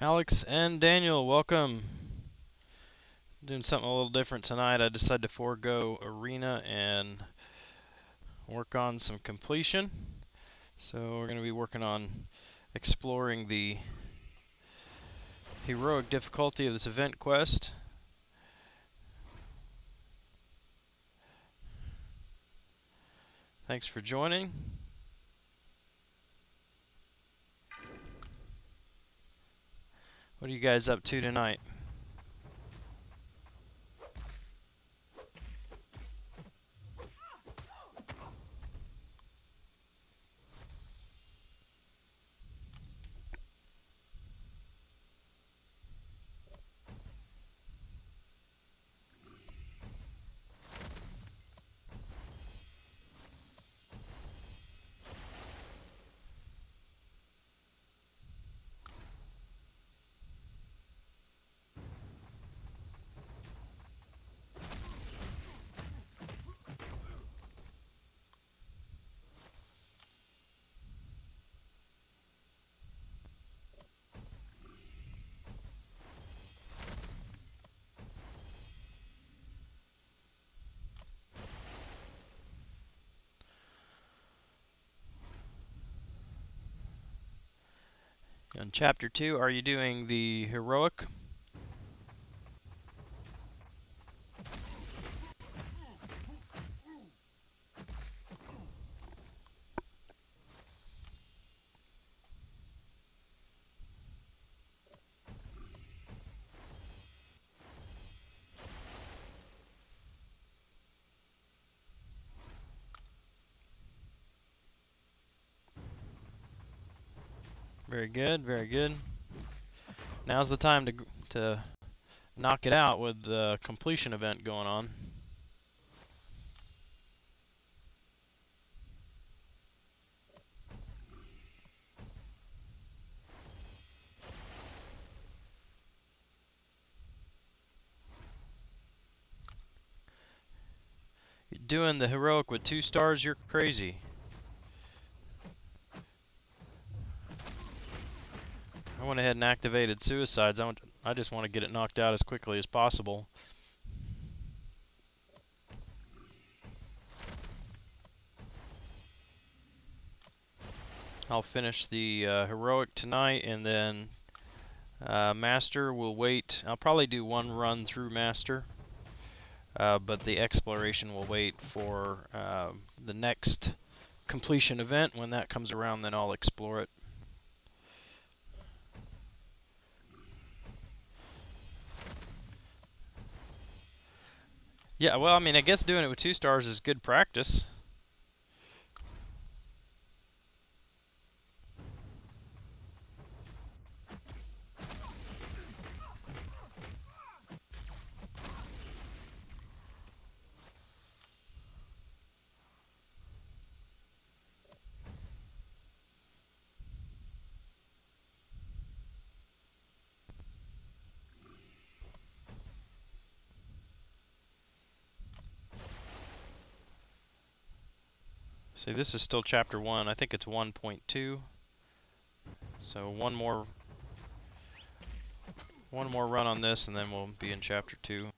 Alex and Daniel, welcome. Doing something a little different tonight. I decided to forego arena and work on some completion. So we're going to be working on exploring the heroic difficulty of this event quest. Thanks for joining. What are you guys up to tonight? In Chapter 2, are you doing the heroic? Very good, very good. Now's the time to knock it out with the completion event going on. You're doing the heroic with 2 stars, you're crazy. I went ahead and activated suicides. I just want to get it knocked out as quickly as possible. I'll finish the heroic tonight, and then master will wait. I'll probably do one run through master, but the exploration will wait for the next completion event. When that comes around, then I'll explore it. Yeah, well, I mean, I guess doing it with 2 stars is good practice. See, this is still chapter 1. I think it's 1.2. So one more run on this, and then we'll be in chapter 2.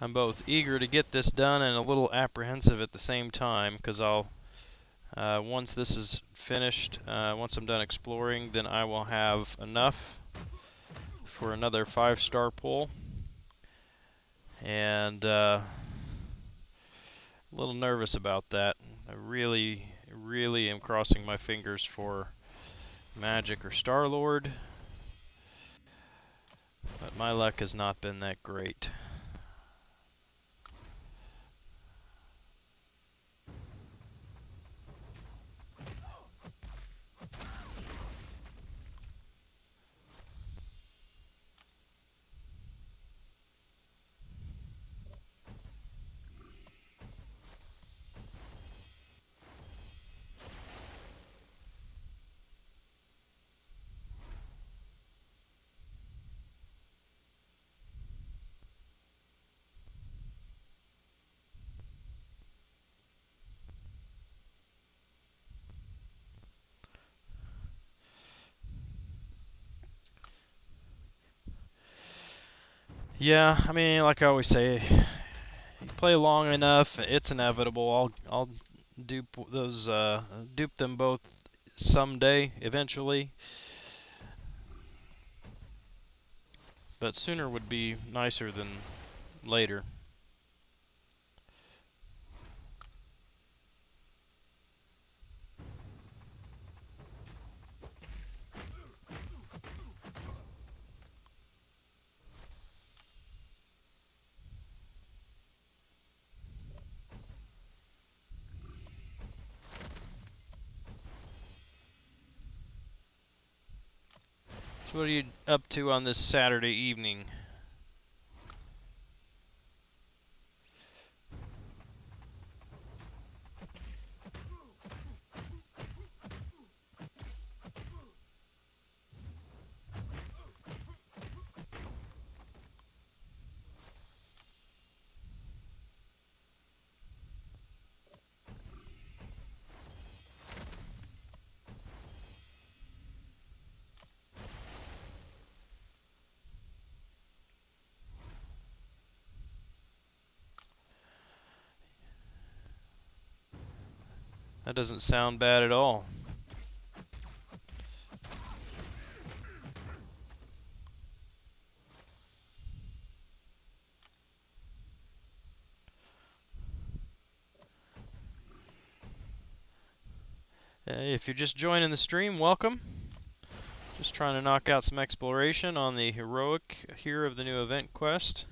I'm both eager to get this done and a little apprehensive at the same time, because once this is finished, once I'm done exploring, then I will have enough for another 5-star pull. And a little nervous about that. I really, really am crossing my fingers for Magic or Star-Lord, but my luck has not been that great. Yeah, I mean, like I always say, you play long enough, it's inevitable. I'll dupe those dupe them both someday, eventually. But sooner would be nicer than later. So what are you up to on this Saturday evening? That doesn't sound bad at all. If you're just joining the stream, welcome. Just trying to knock out some exploration on the heroic here of the new event quest.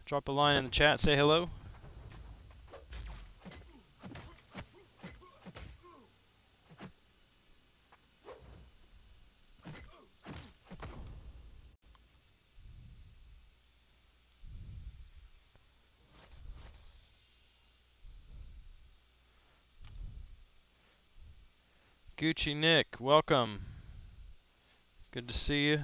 Drop a line in the chat, say hello. Gucci Nick, welcome. Good to see you.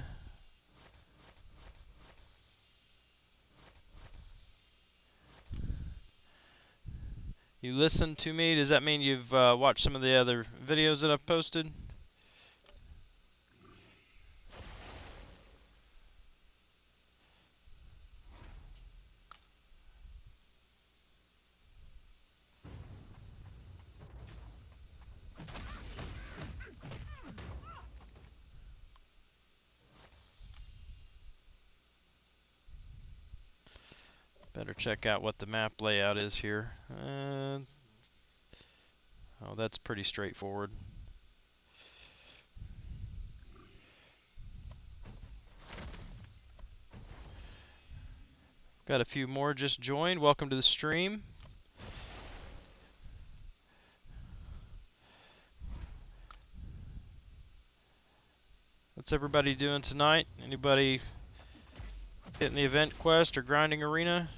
You listened to me. Does that mean you've watched some of the other videos that I've posted? Better check out what the map layout is here. Oh, that's pretty straightforward. Got a few more just joined. Welcome to the stream. What's everybody doing tonight? Anybody hitting the event quest or grinding arena?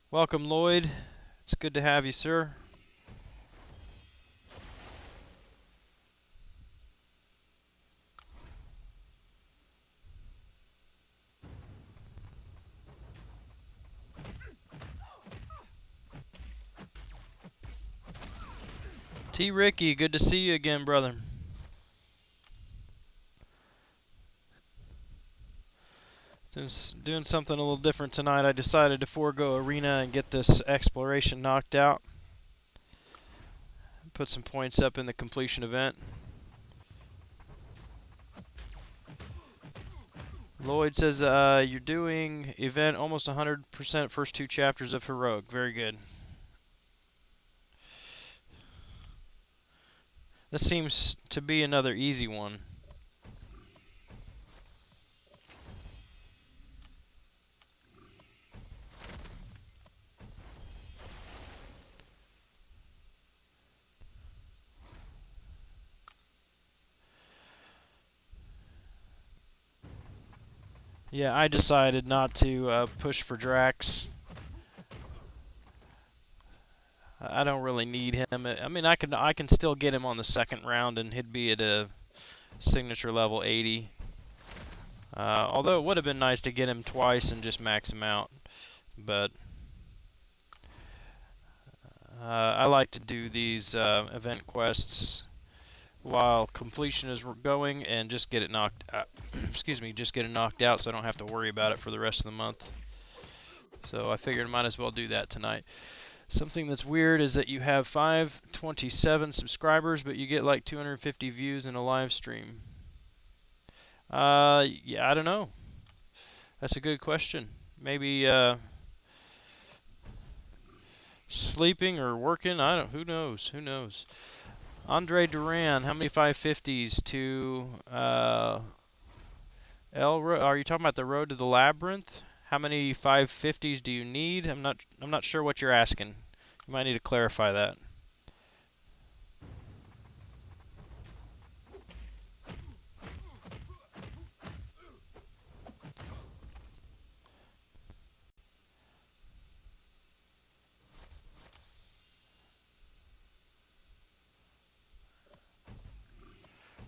Welcome, Lloyd. It's good to have you, sir. T. Ricky, good to see you again, brother. Doing something a little different tonight. I decided to forego arena and get this exploration knocked out. Put some points up in the completion event. Lloyd says you're doing event almost 100% first two chapters of Heroic. Very good. This seems to be another easy one. Yeah, I decided not to push for Drax. I don't really need him. I mean, I can still get him on the second round, and he'd be at a signature level 80. Although it would have been nice to get him twice and just max him out, but I like to do these event quests while completion is going and just get it knocked out. Excuse me, just get it knocked out so I don't have to worry about it for the rest of the month. So I figured I might as well do that tonight. Something that's weird is that you have 527 subscribers, but you get like 250 views in a live stream. Yeah, I don't know. That's a good question. Maybe sleeping or working. I don't. Who knows? Who knows? Andre Duran, how many 550s to Are you talking about the road to the labyrinth? How many 550s do you need? I'm not sure what you're asking. You might need to clarify that.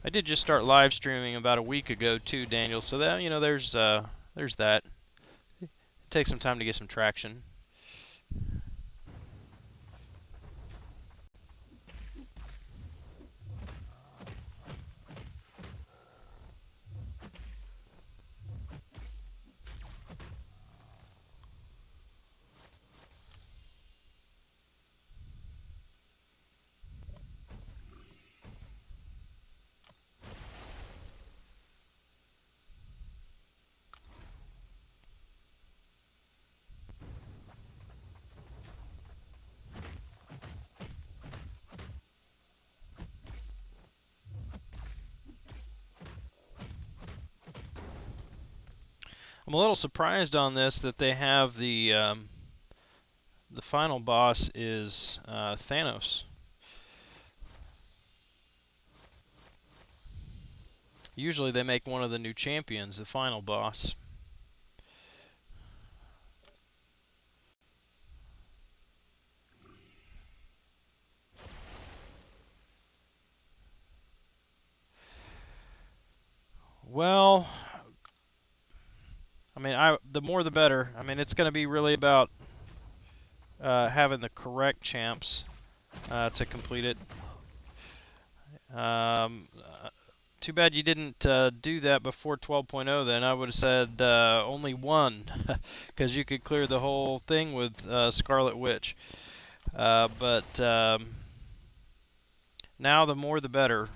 I did just start live streaming about a week ago too, Daniel. So that there's that. It takes some time to get some traction. I'm a little surprised on this that they have the final boss is Thanos. Usually they make one of the new champions the final boss. Well, I mean, the more the better. I mean, it's going to be really about having the correct champs to complete it. Too bad you didn't do that before 12.0 then. I would have said only one, because you could clear the whole thing with Scarlet Witch. But now the more the better.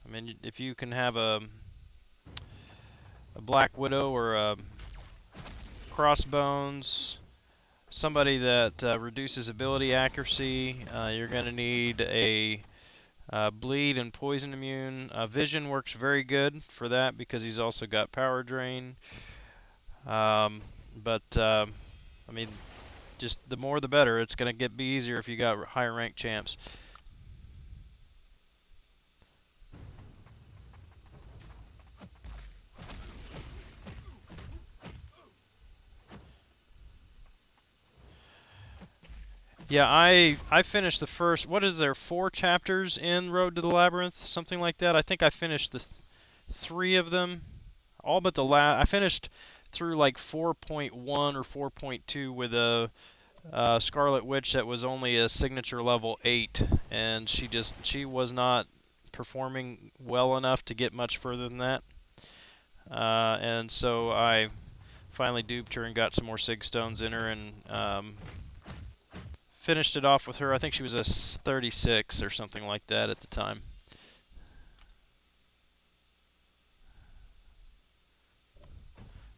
I mean, if you can have a Black Widow or a Crossbones, somebody that reduces ability accuracy, you're going to need a bleed and poison immune. Vision works very good for that because he's also got power drain. But I mean, just the more the better. It's going to be easier if you got higher ranked champs. Yeah, I finished the first. What is there? 4 chapters in Road to the Labyrinth, something like that. I think I finished the 3 of them, all but the last. I finished through like 4.1 or 4.2 with a Scarlet Witch that was only a signature level 8, and she was not performing well enough to get much further than that. And so I finally duped her and got some more Sig Stones in her and finished it off with her. I think she was a 36 or something like that at the time.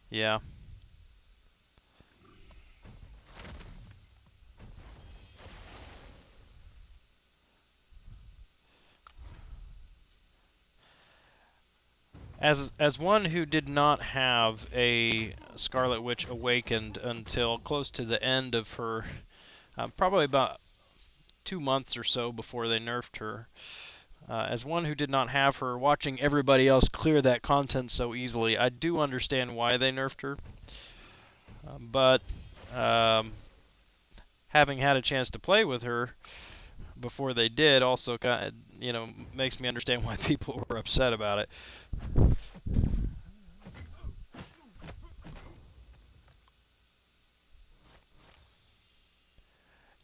Yeah. As one who did not have a Scarlet Witch awakened until close to the end of her, probably about 2 months or so before they nerfed her. As one who did not have her, watching everybody else clear that content so easily, I do understand why they nerfed her. But um, having had a chance to play with her before they did also kind of, makes me understand why people were upset about it.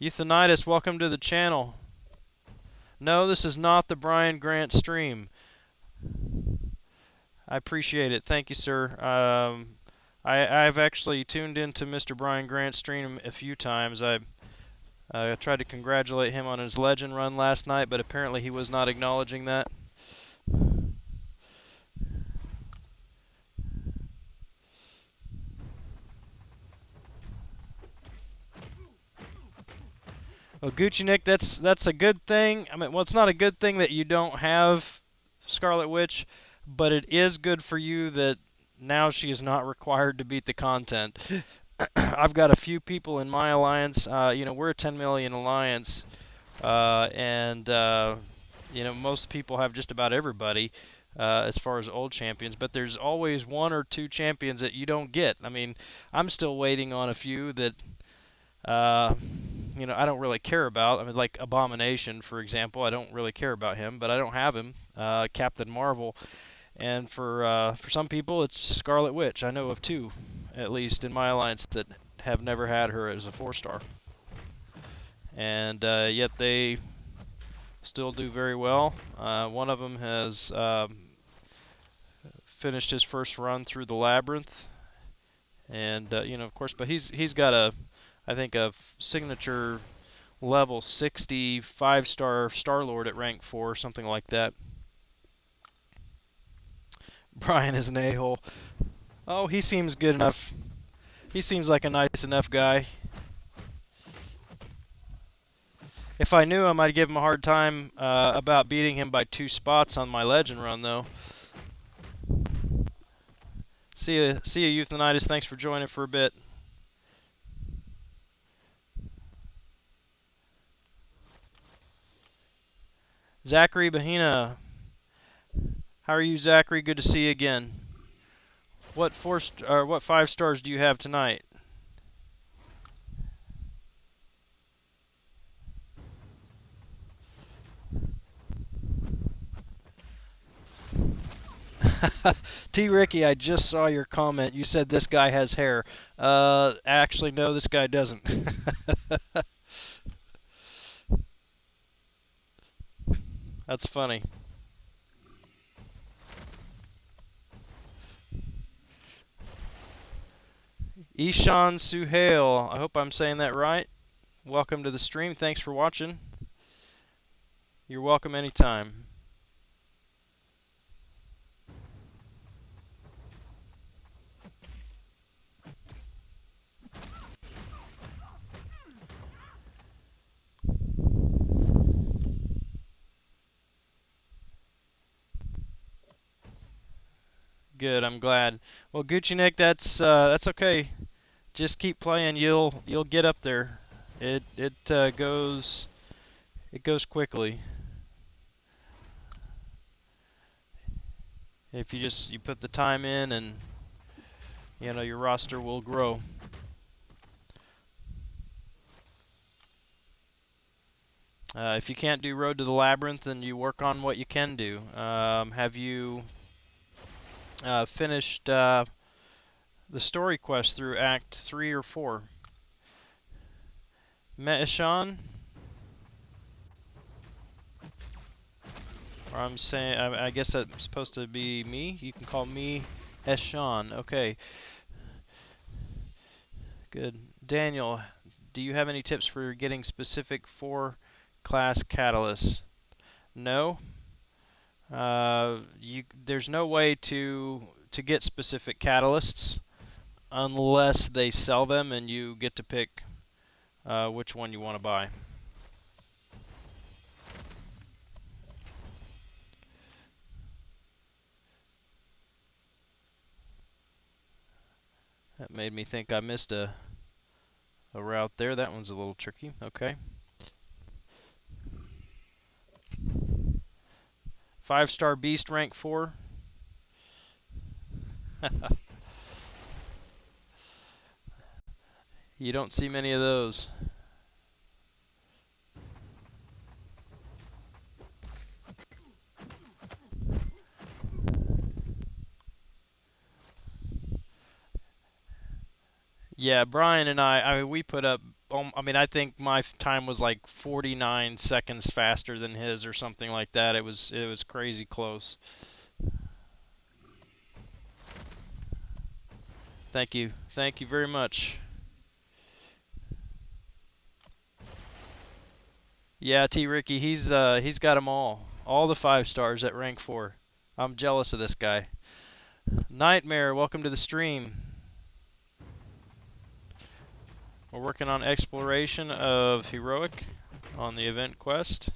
Euthanitis, welcome to the channel. No, this is not the Brian Grant stream. I appreciate it. Thank you, sir. I've actually tuned into Mr. Brian Grant's stream a few times. I tried to congratulate him on his legend run last night, but apparently he was not acknowledging that. Well, Gucci Nick, that's a good thing. I mean, well, it's not a good thing that you don't have Scarlet Witch, but it is good for you that now she is not required to beat the content. I've got a few people in my alliance. We're a 10 million alliance, and most people have just about everybody as far as old champions. But there's always one or two champions that you don't get. I mean, I'm still waiting on a few that uh, I don't really care about. I mean, like Abomination, for example. I don't really care about him, but I don't have him. Captain Marvel, and for some people, it's Scarlet Witch. I know of two, at least in my alliance, that have never had her as a 4-star, and yet they still do very well. One of them has finished his first run through the labyrinth, and of course, but he's got I think a signature level 60 5-star Star-Lord at rank 4, something like that. Brian is an a-hole. Oh, he seems good enough. He seems like a nice enough guy. If I knew him, I'd give him a hard time about beating him by 2 spots on my legend run, though. See ya, Euthanitis. Thanks for joining for a bit. Zachary Bahina. How are you, Zachary? Good to see you again. What 5 stars do you have tonight? T. Ricky, I just saw your comment. You said this guy has hair. Actually, no, this guy doesn't. That's funny. Ishan Suhail. I hope I'm saying that right. Welcome to the stream. Thanks for watching. You're welcome anytime. Good, I'm glad. Well, Gucci Nick, that's okay. Just keep playing. You'll get up there. It goes quickly. If you put the time in, and your roster will grow. If you can't do Road to the Labyrinth, then you work on what you can do. Have you finished the story quest through Act 3 or 4? Me'eshan? Or I'm saying, I guess that's supposed to be me. You can call me Eshan. Okay. Good. Daniel, do you have any tips for getting specific 4-class catalysts? No. There's no way to get specific catalysts unless they sell them and you get to pick which one you want to buy. That made me think I missed a route there. That one's a little tricky. Okay. 5-star beast rank 4. You don't see many of those. Yeah, Brian and I mean, we put up I mean, I think my time was like 49 seconds faster than his or something like that. It was crazy close. Thank you. Thank you very much. Yeah, T Ricky, he's got them all. All the 5 stars at rank 4. I'm jealous of this guy. Nightmare, welcome to the stream. We're working on exploration of Heroic on the event quest.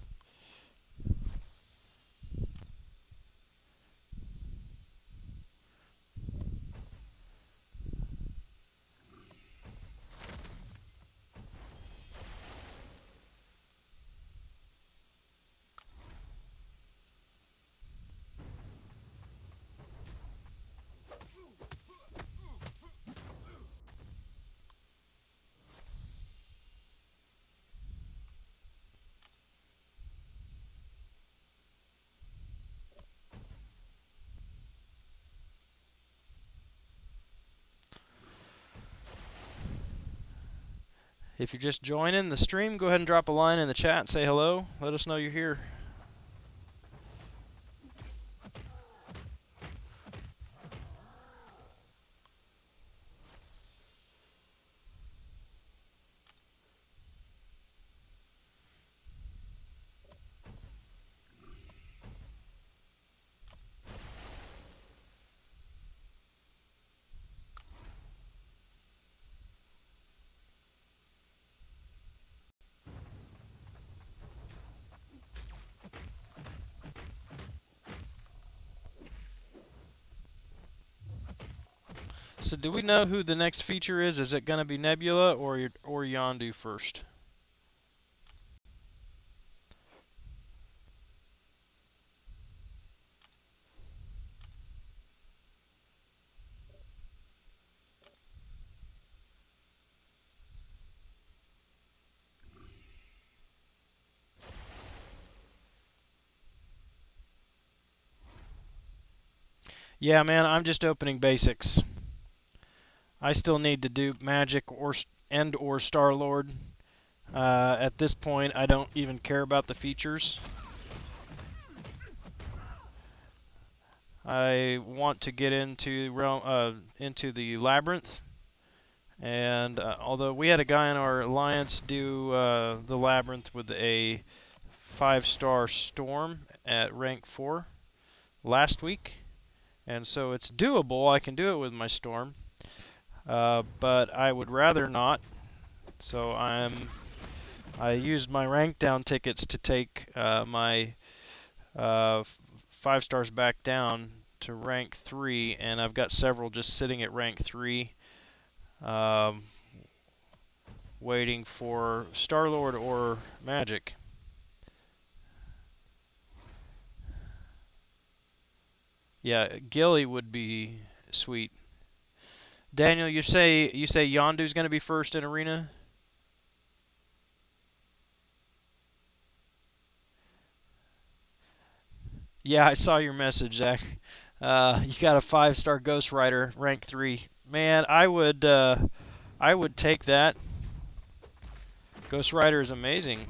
If you're just joining the stream, go ahead and drop a line in the chat and say hello. Let us know you're here. So do we know who the next feature is? Is it going to be Nebula or Yondu first? Yeah, man, I'm just opening basics. I still need to do Magic or Star-Lord. At this point, I don't even care about the features. I want to get into the Labyrinth, and although we had a guy in our alliance do the Labyrinth with a 5-star Storm at rank 4 last week, and so it's doable. I can do it with my Storm, but I would rather not. So I used my rank down tickets to take my 5 stars back down to rank 3, and I've got several just sitting at rank 3, um, waiting for Star-Lord or Magic. Yeah, Gilly would be sweet. Daniel, you say Yondu's going to be first in arena? Yeah, I saw your message, Zach. You got a 5-star Ghost Rider, rank 3. Man, I would take that. Ghost Rider is amazing.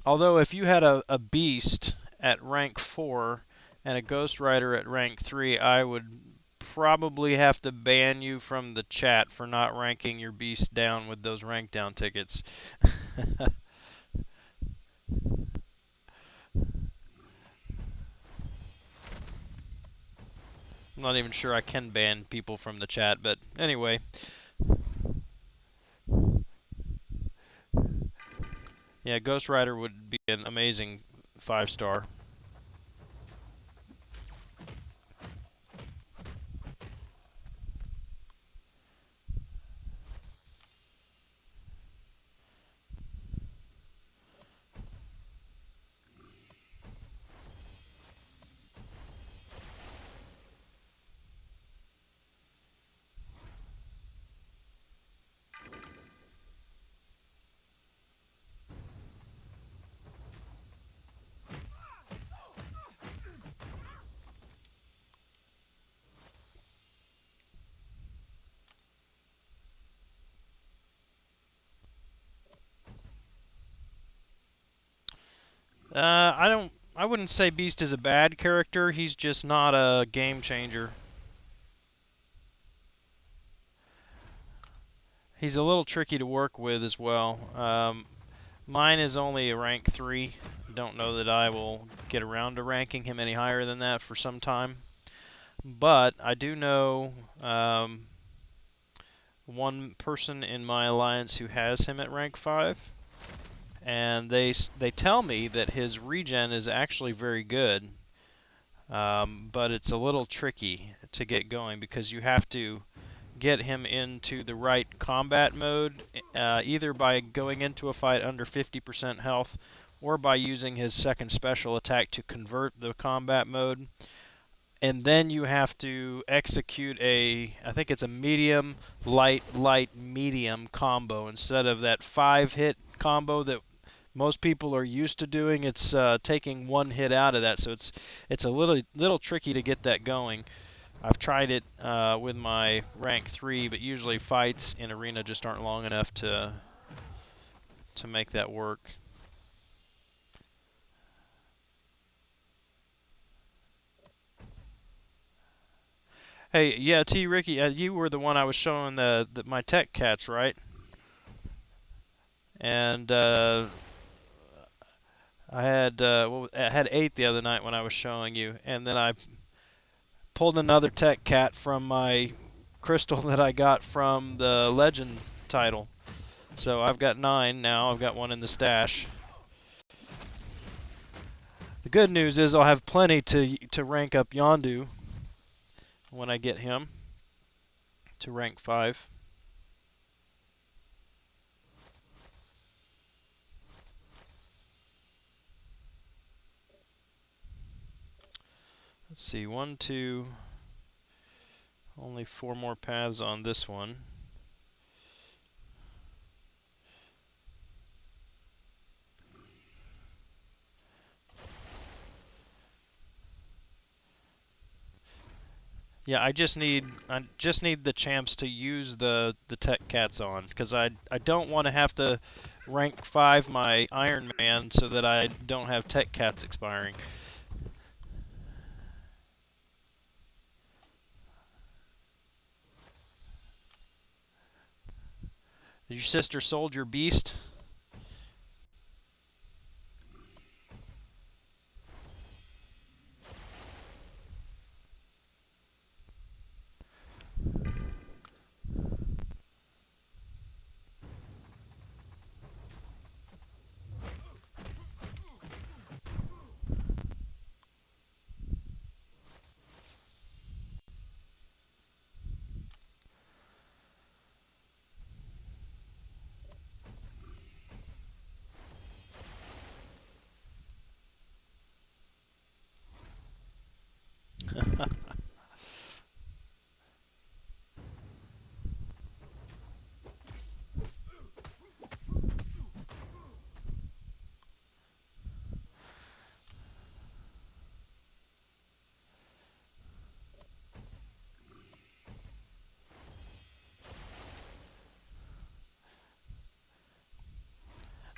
Although if you had a beast at rank 4 and a Ghost Rider at rank 3, I would probably have to ban you from the chat for not ranking your beast down with those rank down tickets. I'm not even sure I can ban people from the chat, but anyway. Yeah, Ghost Rider would be an amazing 5-star. I wouldn't say Beast is a bad character. He's just not a game changer. He's a little tricky to work with as well. Mine is only a rank 3. Don't know that I will get around to ranking him any higher than that for some time. But I do know one person in my alliance who has him at rank 5, and they tell me that his regen is actually very good, but it's a little tricky to get going because you have to get him into the right combat mode, either by going into a fight under 50% health or by using his second special attack to convert the combat mode. And then you have to execute I think it's a medium, light, light, medium combo instead of that 5-hit combo that most people are used to doing. It's taking one hit out of that, so it's a little tricky to get that going. I've tried it with my rank 3, but usually fights in arena just aren't long enough to make that work. Hey, yeah, T. Ricky, you were the one I was showing my tech cats, right? And I had 8 the other night when I was showing you, and then I pulled another tech cat from my crystal that I got from the legend title. So I've got 9 now. I've got one in the stash. The good news is I'll have plenty to rank up Yondu when I get him to rank 5. Let's see, 1, 2, only 4 more paths on this one. Yeah, I just need the champs to use the tech cats on, because I don't want to have to rank 5 my Iron Man so that I don't have tech cats expiring. Is your sister Soldier Beast?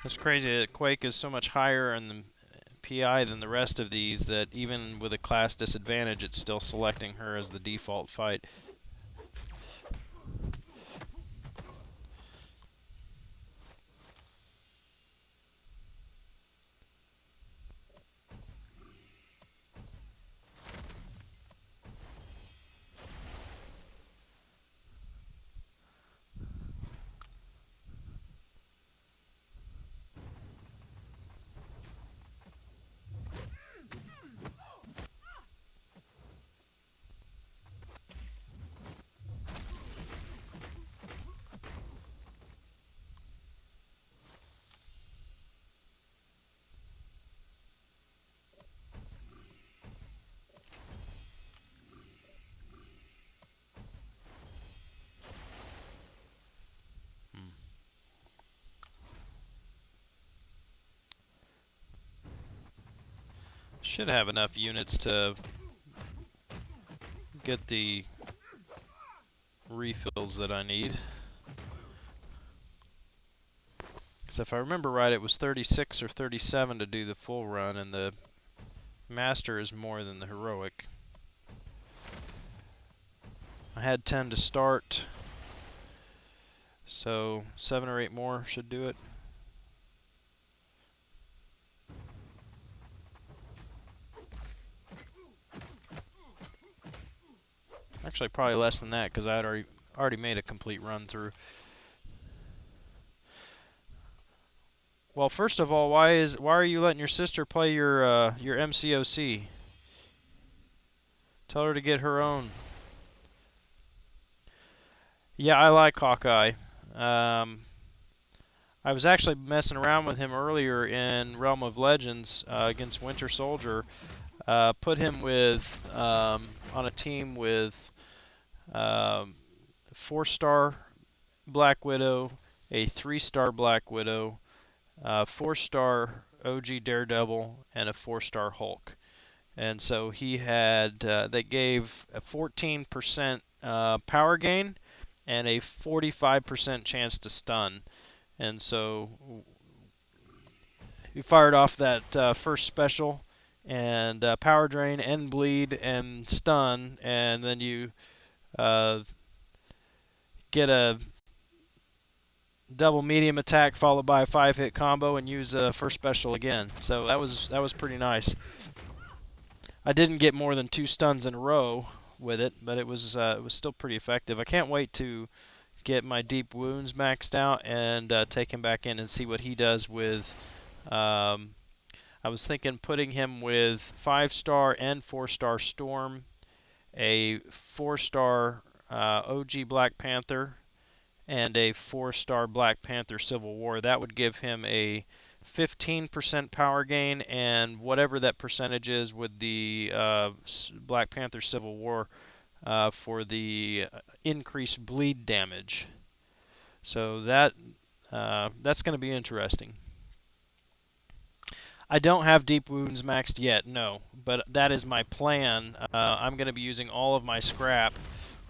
It's crazy that Quake is so much higher in the PI than the rest of these that even with a class disadvantage, it's still selecting her as the default fight. Hmm. Should have enough units to get the refills that I need. Because if I remember right, it was 36 or 37 to do the full run, and the Master is more than the Heroic. I had 10 to start, so 7 or 8 more should do it. Actually, probably less than that because I had already made a complete run through. Well, first of all, why are you letting your sister play your MCOC? Tell her to get her own. Yeah, I like Hawkeye. I was actually messing around with him earlier in Realm of Legends against Winter Soldier. Put him with on a team with 4-star Black Widow, a 3-star Black Widow, 4-star OG Daredevil, and a 4-star Hulk. And so he had they gave a 14% power gain and a 45% chance to stun. And so we fired off that first special and power drain and bleed and stun, and then you get a double medium attack followed by a 5-hit combo and use a first special again. So that was pretty nice. I didn't get more than 2 stuns in a row with it, but it was still pretty effective. I can't wait to get my deep wounds maxed out and take him back in and see what he does with. I was thinking putting him with 5-star and 4-star Storm, a 4-star OG Black Panther, and a 4-star Black Panther Civil War. That would give him a 15% power gain, and whatever that percentage is with the Black Panther Civil War for the increased bleed damage. So that's going to be interesting. I don't have deep wounds maxed yet, no, but that is my plan. I'm going to be using all of my scrap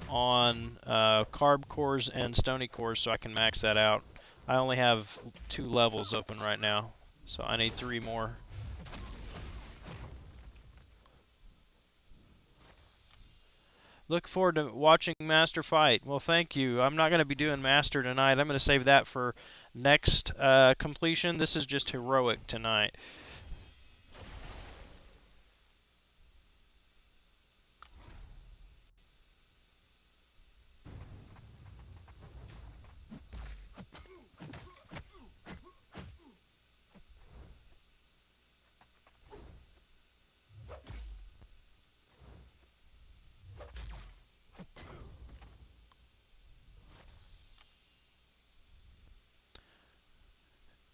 on carb cores and stony cores so I can max that out. I only have 2 levels open right now, so I need 3 more. Look forward to watching Master fight. Well, thank you. I'm not going to be doing Master tonight. I'm going to save that for next completion. This is just Heroic tonight.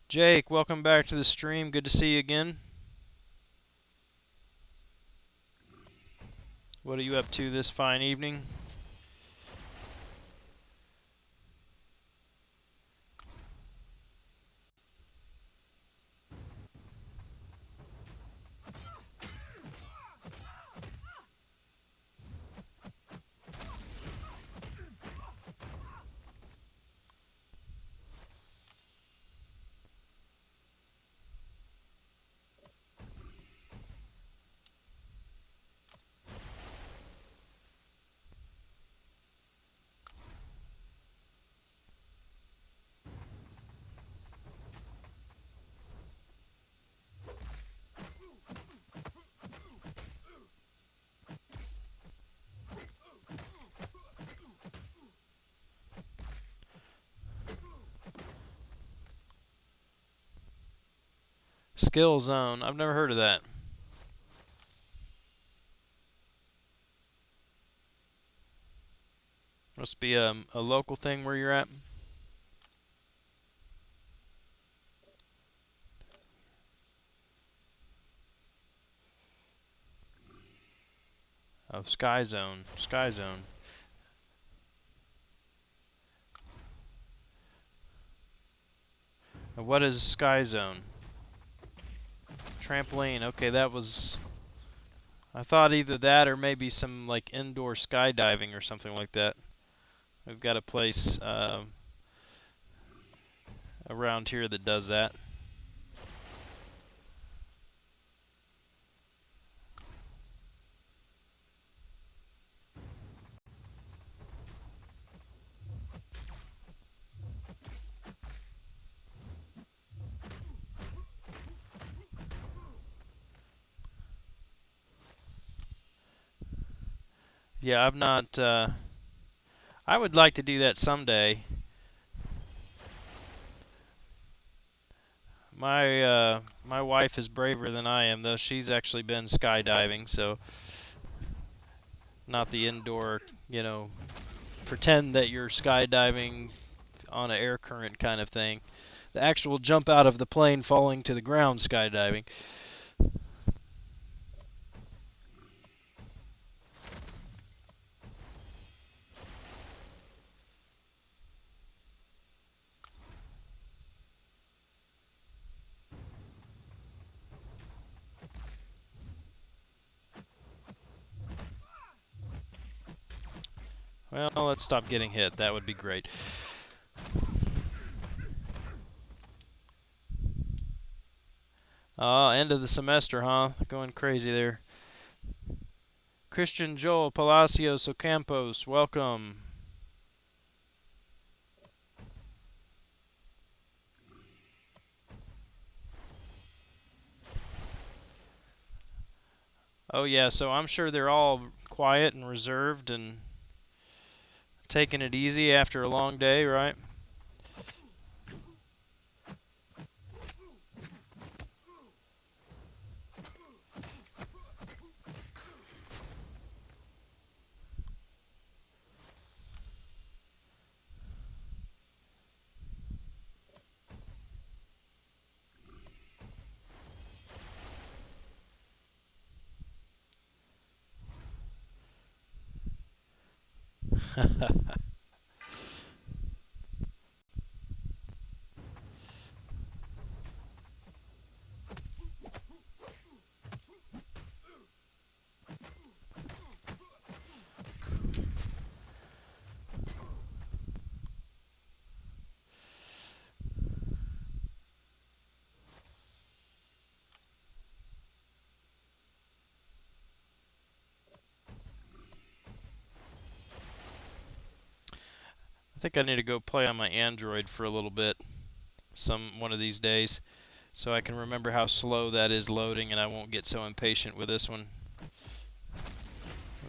Jake, welcome back to the stream. Good to see you again. What are you up to this fine evening? Skill Zone. I've never heard of that. Must be a local thing where you're at. Oh, Sky Zone. Sky Zone. Now, what is Sky Zone? Trampoline. Okay, that was... I thought either that or maybe some like indoor skydiving or something like that. We've got a place around here that does that. Yeah, I've not. I would like to do that someday. My wife is braver than I am, though. She's actually been skydiving, so not the indoor, pretend that you're skydiving on an air current kind of thing. The actual jump out of the plane falling to the ground skydiving. Well, let's stop getting hit. That would be great. End of the semester, huh? Going crazy there. Christian Joel Palacios Ocampos, welcome. Oh yeah, so I'm sure they're all quiet and reserved and taking it easy after a long day, right? I think I need to go play on my Android for a little bit, one of these days, so I can remember how slow that is loading, and I won't get so impatient with this one,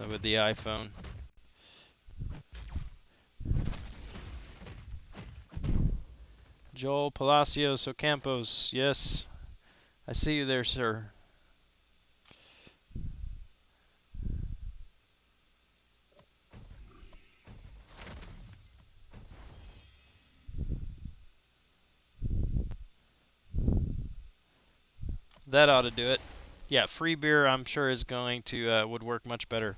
with the iPhone. Joel Palacios Ocampos, yes, I see you there, sir. That ought to do it. Yeah, free beer I'm sure is going to would work much better.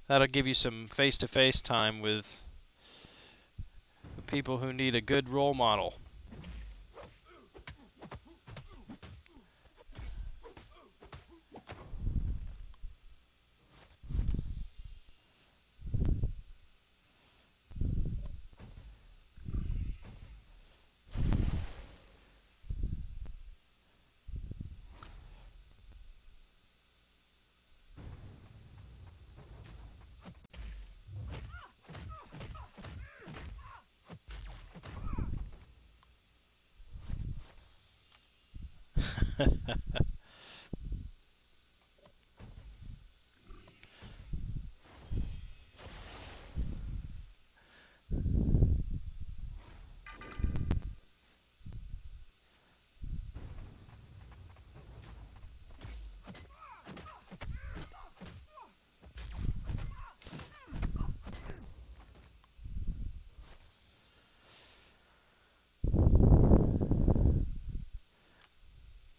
That'll give you some face-to-face time with people who need a good role model.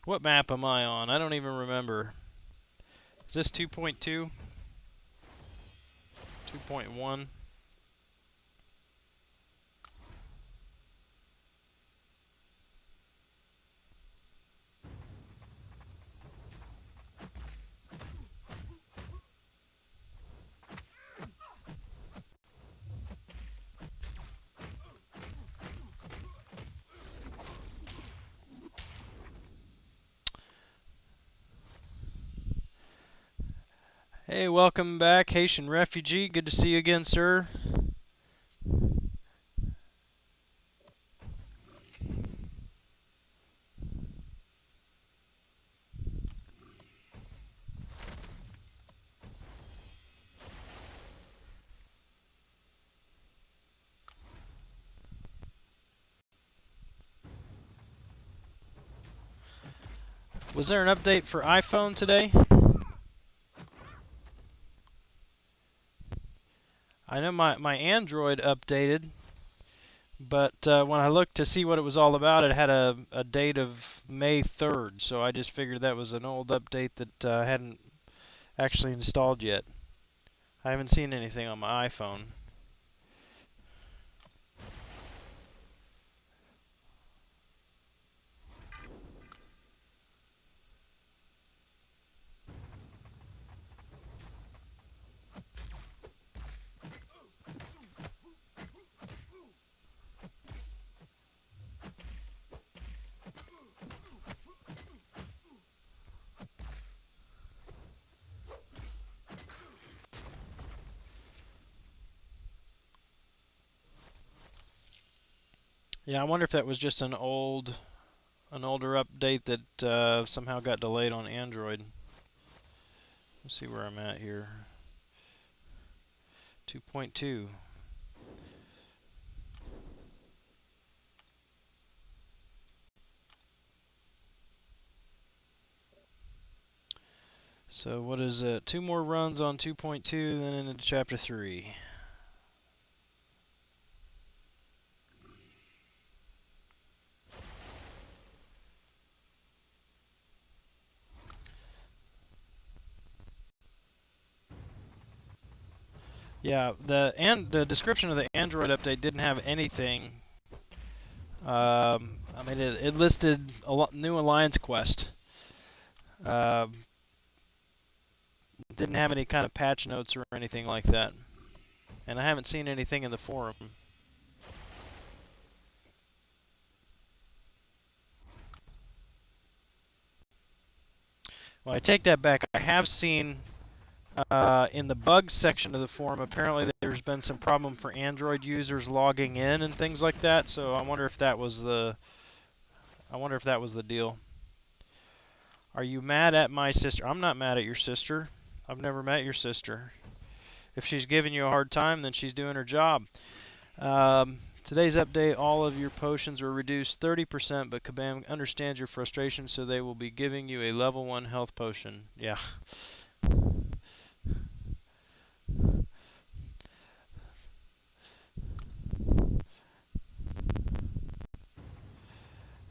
What map am I on? I don't even remember. Is this 2.2? 2.1? Hey, welcome back, Haitian refugee. Good to see you again, sir. Was there an update for iPhone today? I know my Android updated, but when I looked to see what it was all about, it had a date of May 3rd, so I just figured that was an old update that I hadn't actually installed yet. I haven't seen anything on my iPhone. Yeah, I wonder if that was just an older update that somehow got delayed on Android. Let's see where I'm at here. 2.2. So what is it? Two more runs on 2.2, then into chapter 3. Yeah, the description of the Android update didn't have anything. I mean, it listed a new Alliance Quest. Uh, didn't have any kind of patch notes or anything like that, and I haven't seen anything in the forum. Well, I take that back. I have seen in the bugs section of the forum, apparently there's been some problem for Android users logging in and things like that. So I wonder if that was the deal. Are you mad at my sister? I'm not mad at your sister. I've never met your sister. If she's giving you a hard time, then she's doing her job. Today's update, all of your potions were reduced 30%, but Kabam understands your frustration, so they will be giving you a level 1 health potion. Yeah.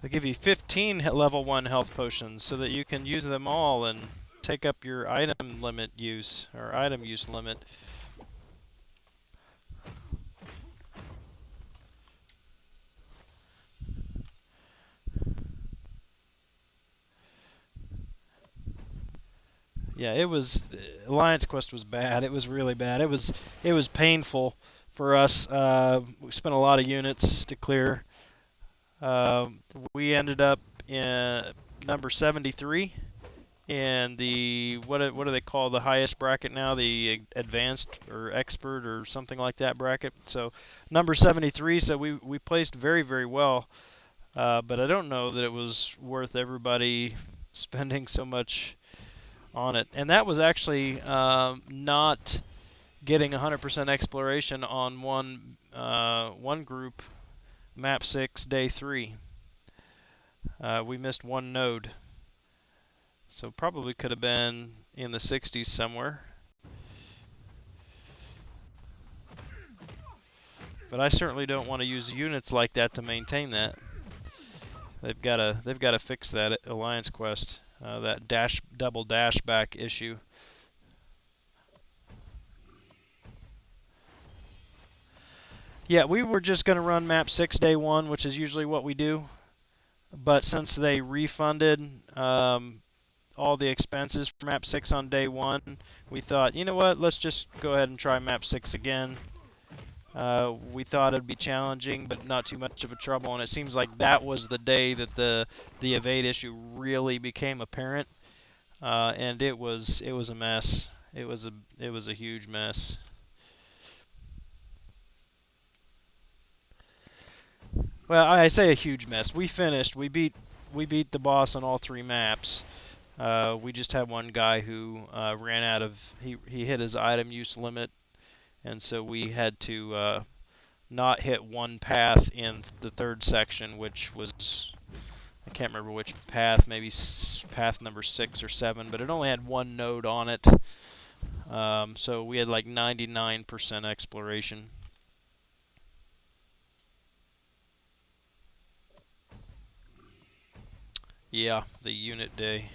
They give you 15 level 1 health potions so that you can use them all and take up your item limit use, or item use limit. Yeah, it was Alliance Quest was bad. It was really bad. It was painful for us. We spent a lot of units to clear. Uh, we ended up in number 73 in the what do they call the highest bracket now? The advanced or expert or something like that bracket. So number 73. So we placed very very well. But I don't know that it was worth everybody spending so much on it. And that was actually not getting 100% exploration on one group, map 6, day 3. We missed one node. So probably could have been in the 60s somewhere. But I certainly don't want to use units like that to maintain that. They've got to fix that Alliance Quest, that double dash back issue. Yeah, we were just going to run map 6 day 1, which is usually what we do. But since they refunded all the expenses for map 6 on day 1, we thought, you know what, let's just go ahead and try map 6 again. We thought it'd be challenging, but not too much of a trouble, and it seems like that was the day that the evade issue really became apparent, and it was a mess. It was a huge mess. Well, I say a huge mess. We finished. We beat the boss on all 3 maps. We just had one guy who ran out of he hit his item use limit, and so we had to not hit one path in the third section, which was I can't remember which path, maybe path number 6 or 7, but it only had one node on it. So we had like 99% exploration. Yeah, the unit day.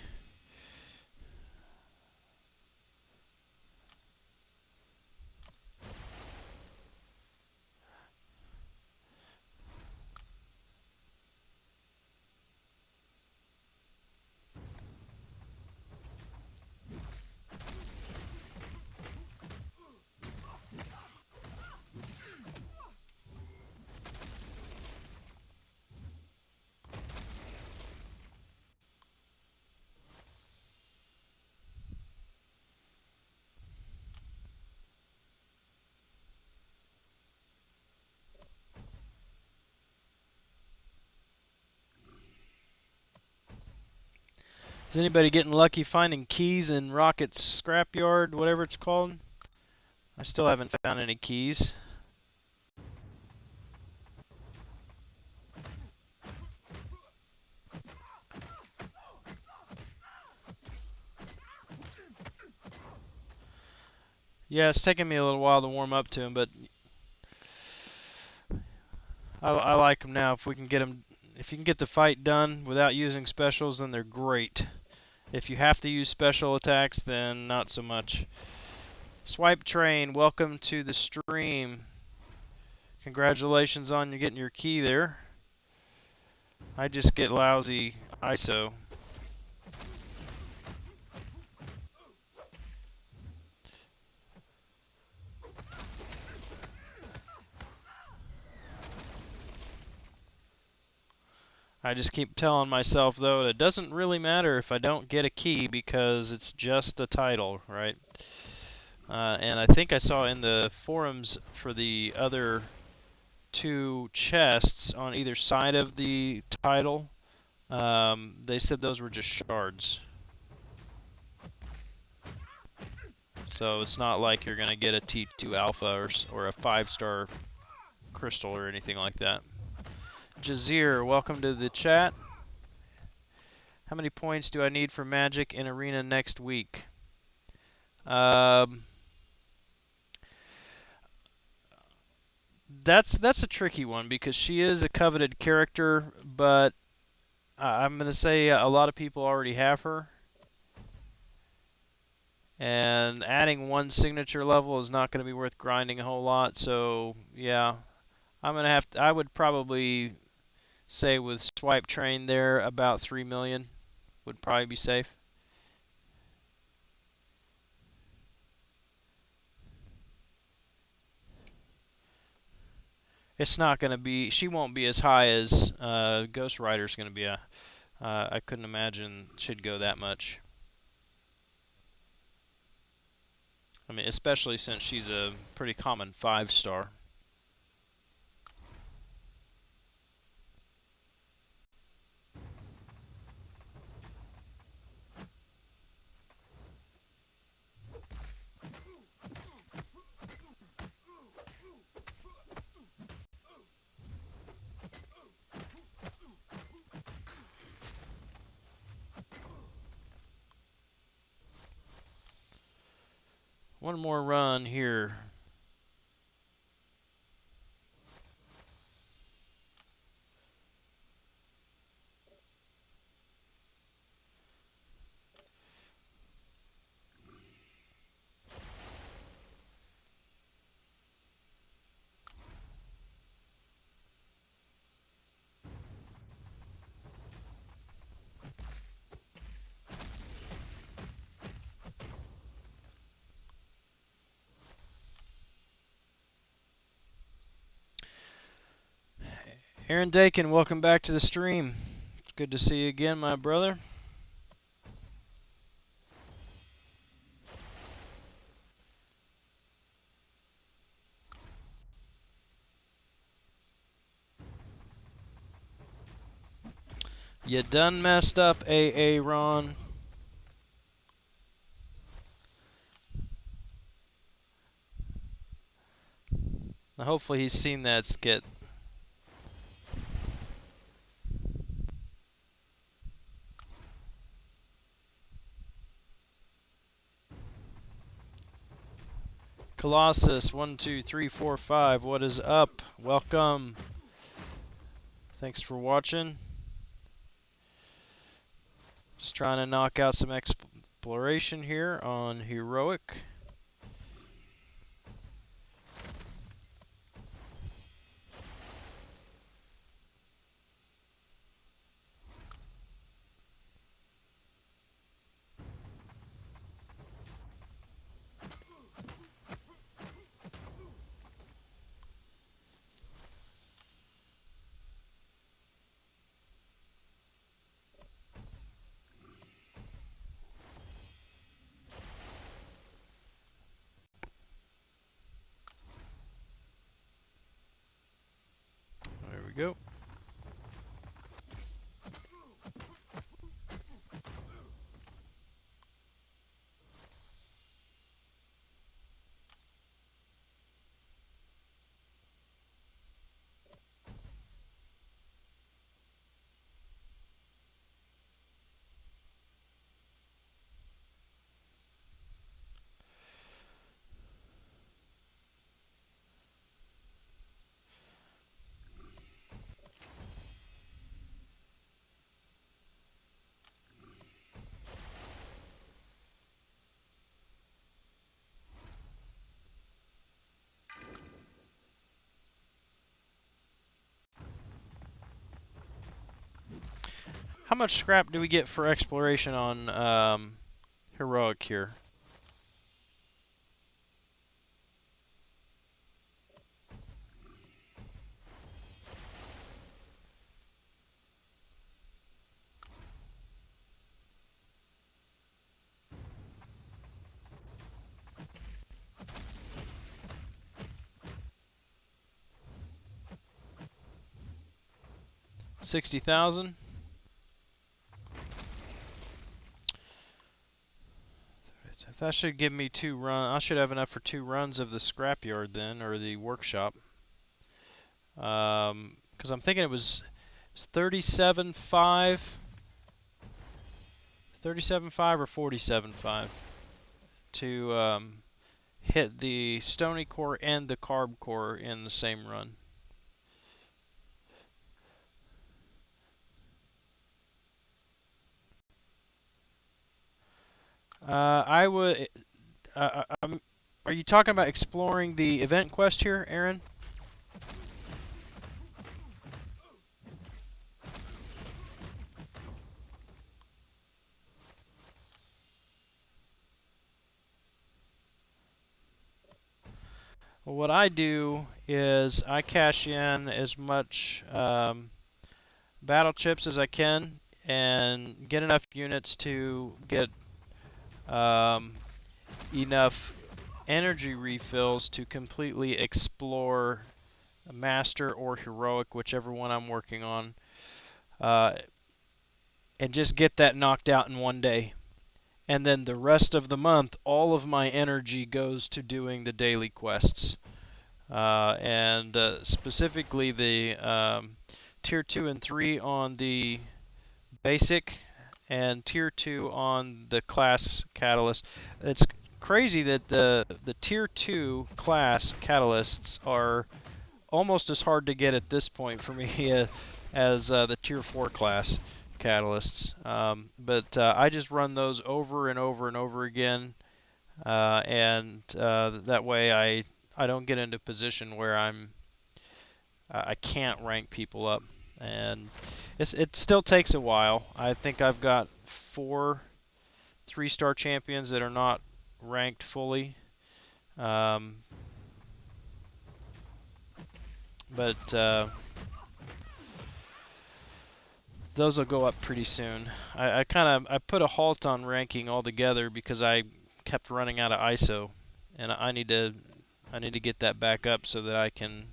Is anybody getting lucky finding keys in Rocket's scrapyard, whatever it's called? I still haven't found any keys. Yeah, it's taking me a little while to warm up to him, but I like them now. If we can get them, if you can get the fight done without using specials, then they're great. If you have to use special attacks, then not so much. Swipe Train, welcome to the stream. Congratulations on you getting your key there. I just get lousy ISO. I just keep telling myself, though, that it doesn't really matter if I don't get a key because it's just a title, right? And I think I saw in the forums for the other 2 chests on either side of the title, they said those were just shards. So it's not like you're going to get a T2 Alpha or a 5-star crystal or anything like that. Jazir, welcome to the chat. How many points do I need for Magic in Arena next week? That's a tricky one because she is a coveted character, but I'm going to say a lot of people already have her. And adding 1 signature level is not going to be worth grinding a whole lot, so yeah. I would probably say with Swipe Train there, about 3 million would probably be safe. It's not going to be, she won't be as high as Ghost Rider's going to be. I couldn't imagine she'd go that much. I mean, especially since she's a pretty common 5-star. One more run here. Aaron Dakin, welcome back to the stream. It's good to see you again, my brother. You done messed up, AA Ron. Now hopefully he's seen that skit. Colossus 1 2 3 4 5. What is up? Welcome. Thanks for watching. Just trying to knock out some exploration here on Heroic. There we go. How much scrap do we get for exploration on Heroic here? $60,000. That should give me 2 runs. I should have enough for 2 runs of the scrapyard then, or the workshop. Because I'm thinking it was 37.5, 37.5 or 47.5 to hit the stony core and the carb core in the same run. I would. Are you talking about exploring the event quest here, Aaron? Well, what I do is I cash in as much battle chips as I can and get enough units to get enough energy refills to completely explore Master or Heroic, whichever one I'm working on, and just get that knocked out in one day. And then the rest of the month, all of my energy goes to doing the daily quests. And specifically the Tier 2 and 3 on the basic and Tier 2 on the class catalyst. It's crazy that the Tier 2 class catalysts are almost as hard to get at this point for me as the Tier 4 class catalysts. But I just run those over and over and over again, and that way I don't get into a position where I can't rank people up, and it still takes a while. I think I've got 4 3-star champions that are not ranked fully, but those will go up pretty soon. I put a halt on ranking altogether because I kept running out of ISO, and I need to get that back up so that I can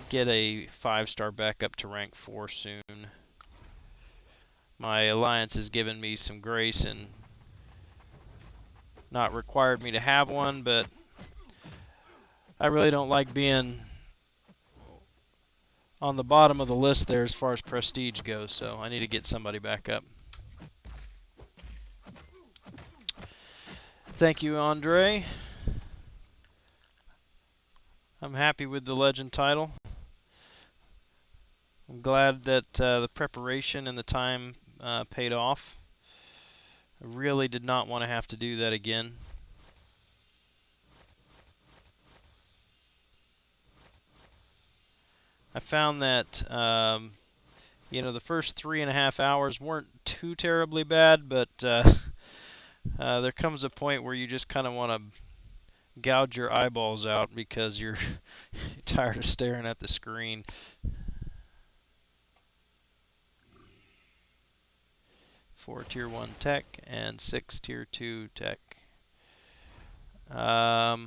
get a 5-star back up to rank 4 soon. My alliance has given me some grace and not required me to have one, but I really don't like being on the bottom of the list there as far as prestige goes, so I need to get somebody back up. Thank you, Andre. I'm happy with the legend title. I'm glad that the preparation and the time paid off. I really did not want to have to do that again. I found that the first 3.5 hours weren't too terribly bad, but there comes a point where you just kind of want to gouge your eyeballs out because you're tired of staring at the screen. 4 tier 1 tech and 6 tier 2 tech. I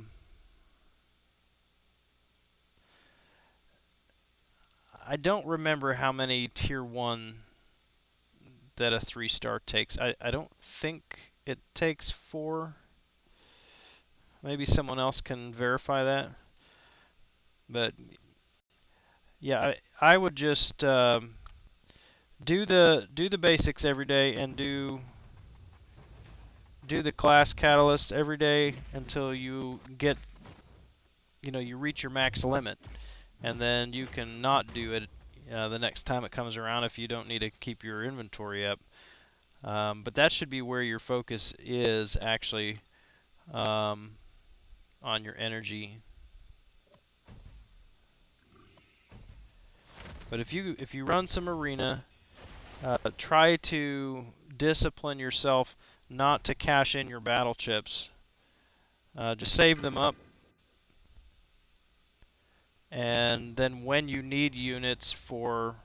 don't remember how many tier 1 that a 3-star takes. I don't think it takes 4. Maybe someone else can verify that. But yeah, I would just do the basics every day and do the class catalyst every day until you get you reach your max limit, and then you can not do it the next time it comes around if you don't need to keep your inventory up. But that should be where your focus is actually on your energy. But if you run some arena, try to discipline yourself not to cash in your battle chips. Just save them up, and then when you need units for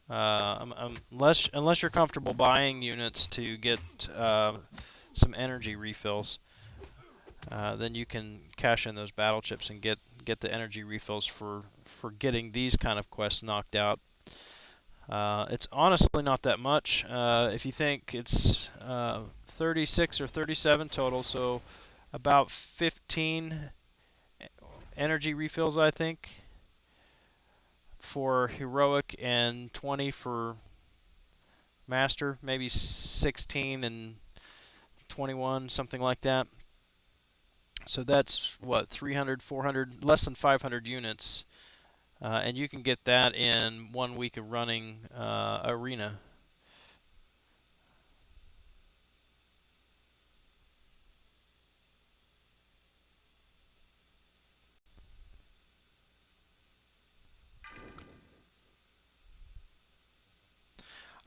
unless you're comfortable buying units to get some energy refills, then you can cash in those battle chips and get the energy refills for getting these kind of quests knocked out. It's honestly not that much. If you think it's 36 or 37 total, so about 15 energy refills, I think, for heroic and 20 for master, maybe 16 and 21, something like that. So that's what, 300, 400, less than 500 units, and you can get that in 1 week of running arena.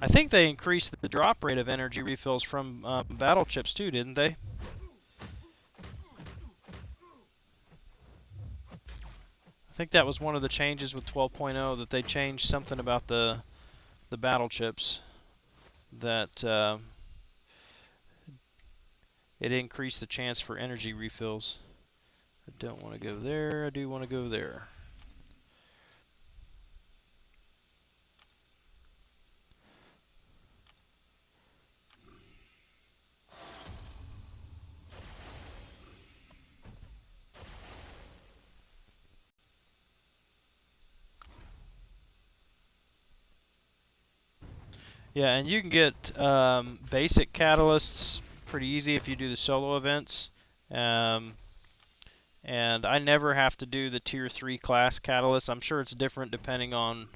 I think they increased the drop rate of energy refills from battle chips too, didn't they? I think that was one of the changes with 12.0, that they changed something about the battle chips, that it increased the chance for energy refills. I don't want to go there. I do want to go there. Yeah, and you can get basic catalysts pretty easy if you do the solo events. And I never have to do the tier 3 class catalysts. I'm sure it's different depending on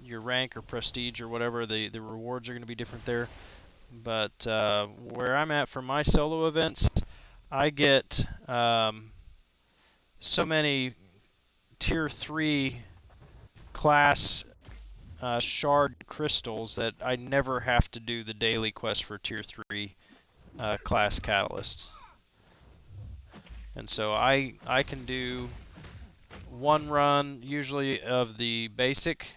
your rank or prestige or whatever. The rewards are going to be different there. But where I'm at for my solo events, I get so many tier 3 class shard crystals that I never have to do the daily quest for tier 3 class catalysts. And so I can do one run usually of the basic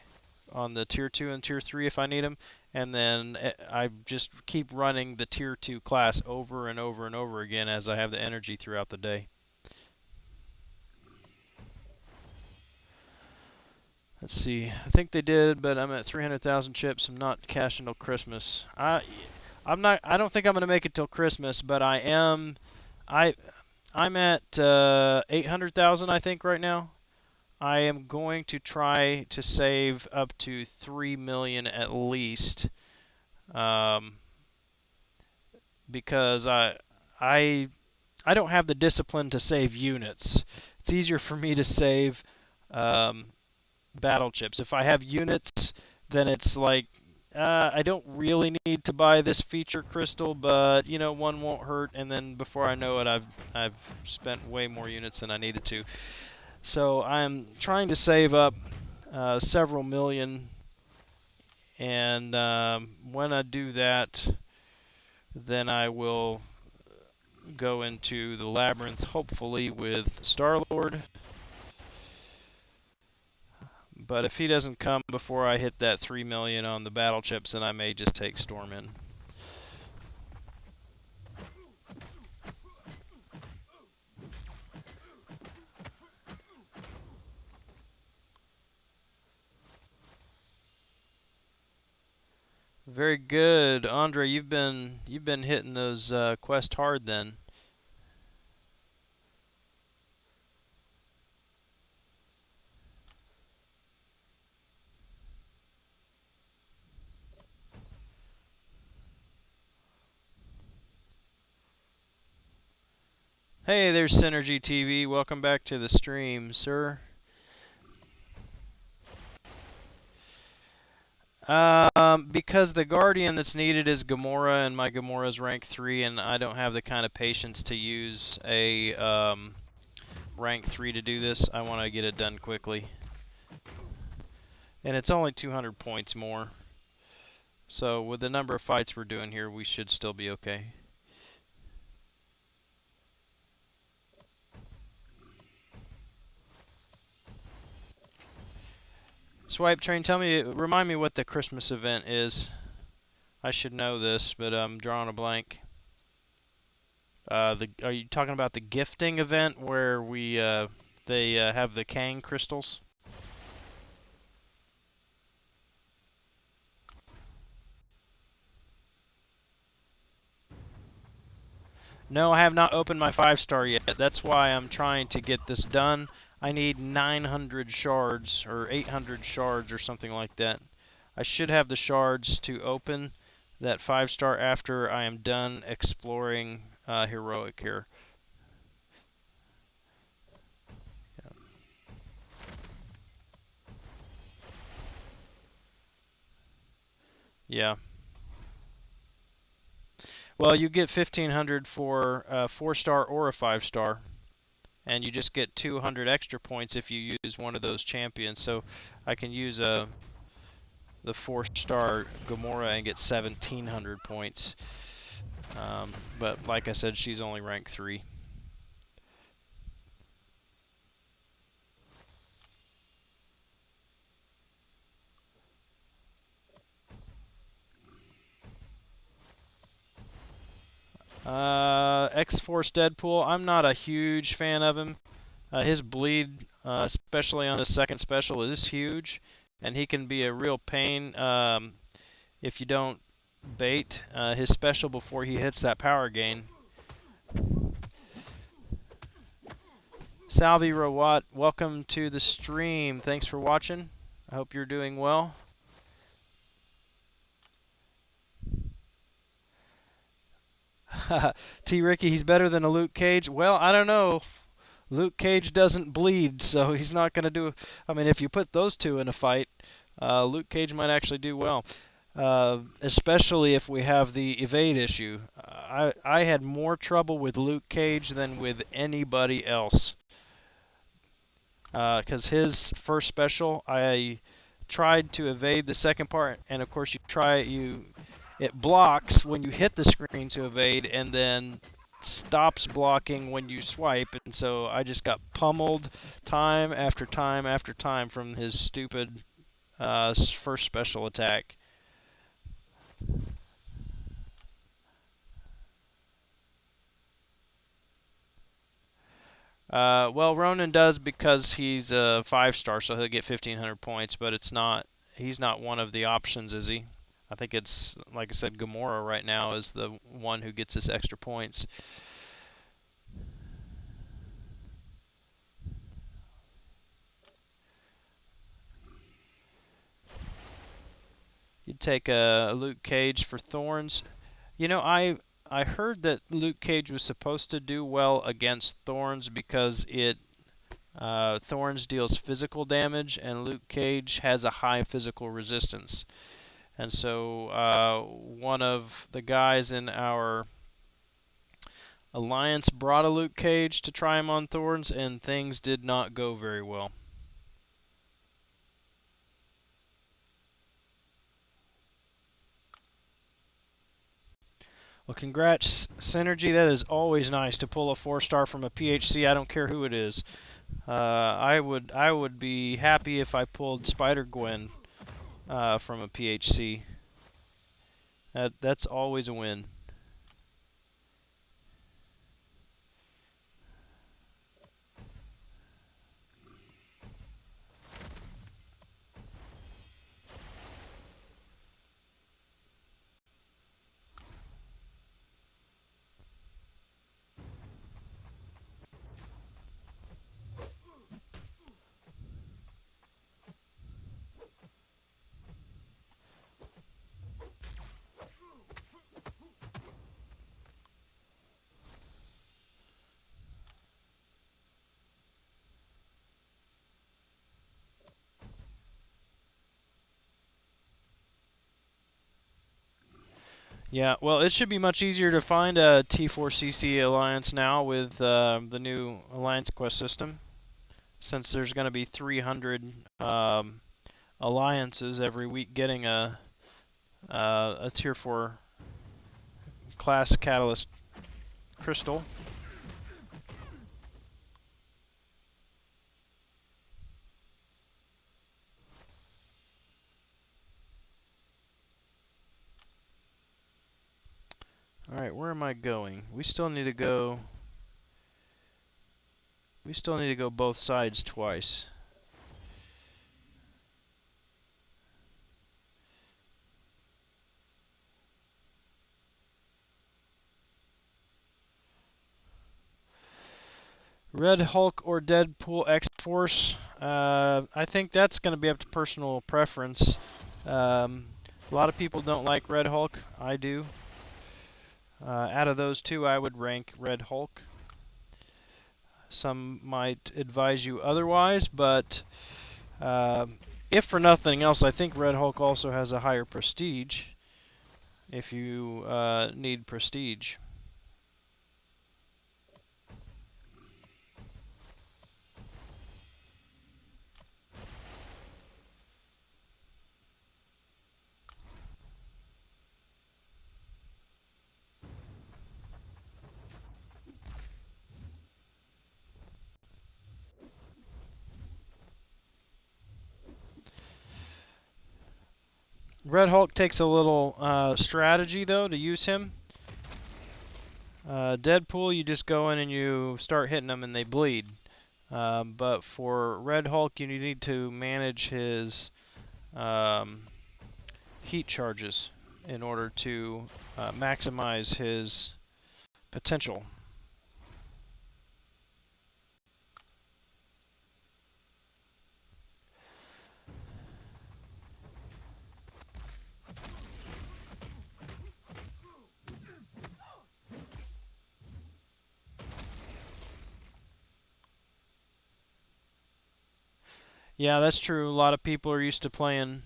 on the tier 2 and tier 3 if I need them, and then I just keep running the tier 2 class over and over and over again as I have the energy throughout the day. Let's see. I think they did, but I'm at 300,000 chips. I'm not cashing till Christmas. I'm not. I don't think I'm gonna make it till Christmas, but I am. I I'm at 800,000, I think, right now. I am going to try to save up to 3 million at least, um, because I I don't have the discipline to save units. It's easier for me to save um, battle chips. If I have units, then it's like I don't really need to buy this feature crystal, but you know, one won't hurt. And then before I know it, I've spent way more units than I needed to. So I'm trying to save up several million, and when I do that, then I will go into the labyrinth, hopefully with Star-Lord. But if he doesn't come before I hit that 3 million on the battle chips, then I may just take Storm in. Very good, Andre. You've been hitting those quests hard then. Hey, there's Synergy TV. Welcome back to the stream, sir. Because the Guardian that's needed is Gamora, and my Gamora's rank 3, and I don't have the kind of patience to use a rank 3 to do this. I want to get it done quickly. And it's only 200 points more. So with the number of fights we're doing here, we should still be okay. Swipe Train, remind me what the Christmas event is. I should know this, but I'm drawing a blank. Are you talking about the gifting event where they have the Kang crystals? No, I have not opened my 5-star yet. That's why I'm trying to get this done. I need 900 shards or 800 shards or something like that. I should have the shards to open that 5-star after I am done exploring heroic here. Yeah. Well, you get 1,500 for a 4-star or a 5-star, and you just get 200 extra points if you use one of those champions. So I can use the 4-star Gamora and get 1,700 points. But like I said, she's only rank 3. X-Force Deadpool, I'm not a huge fan of him. His bleed, especially on his second special, is huge, and he can be a real pain if you don't bait his special before he hits that power gain. Salvi Rawat, welcome to the stream. Thanks for watching. I hope you're doing well. T. Ricky, he's better than a Luke Cage. Well, I don't know. Luke Cage doesn't bleed, so he's not going to do. I mean, if you put those two in a fight, Luke Cage might actually do well. Especially if we have the evade issue. I had more trouble with Luke Cage than with anybody else. Because his first special, I tried to evade the second part, and of course it blocks when you hit the screen to evade, and then stops blocking when you swipe, and so I just got pummeled time after time after time from his stupid first special attack. Well, Ronan does because he's a 5-star, so he'll get 1,500 points. But it's not. He's not one of the options, is he? I think it's like I said, Gamora right now is the one who gets his extra points. You'd take a Luke Cage for Thorns. You know, I heard that Luke Cage was supposed to do well against Thorns because it Thorns deals physical damage, and Luke Cage has a high physical resistance. And so one of the guys in our alliance brought a Luke Cage to try him on Thorns, and things did not go very well. Well, congrats, Synergy. That is always nice to pull a 4-star from a PHC. I don't care who it is. I would be happy if I pulled Spider Gwen from a PHC. That's always a win. Yeah, well, it should be much easier to find a T4CC alliance now with the new Alliance Quest system, since there's going to be 300 alliances every week getting a Tier 4 class Catalyst Crystal. Alright, where am I going? We still need to go... We still need to go both sides twice. Red Hulk or Deadpool X-Force? I think that's going to be up to personal preference. A lot of people don't like Red Hulk. I do. Out of those two, I would rank Red Hulk. Some might advise you otherwise, but if for nothing else, I think Red Hulk also has a higher prestige if you need prestige. Red Hulk takes a little strategy, though, to use him. Deadpool, you just go in and you start hitting them and they bleed. But for Red Hulk, you need to manage his um, heat charges in order to maximize his potential. Yeah, that's true. A lot of people are used to playing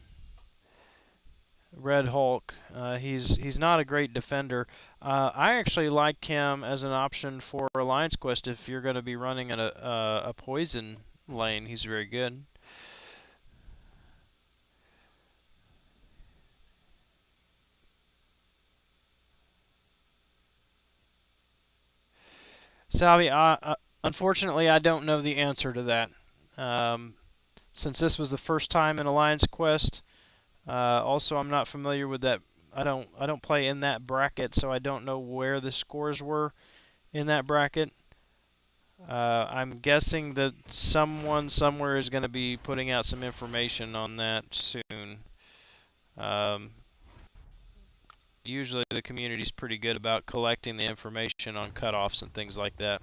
Red Hulk. He's not a great defender. I actually like him as an option for Alliance Quest if you're going to be running a poison lane. He's very good. Salvi, unfortunately, I don't know the answer to that. Um, since this was the first time in Alliance Quest, also I'm not familiar with that. I don't play in that bracket, so I don't know where the scores were in that bracket. I'm guessing that someone somewhere is going to be putting out some information on that soon. Um, Usually the community's pretty good about collecting the information on cutoffs and things like that.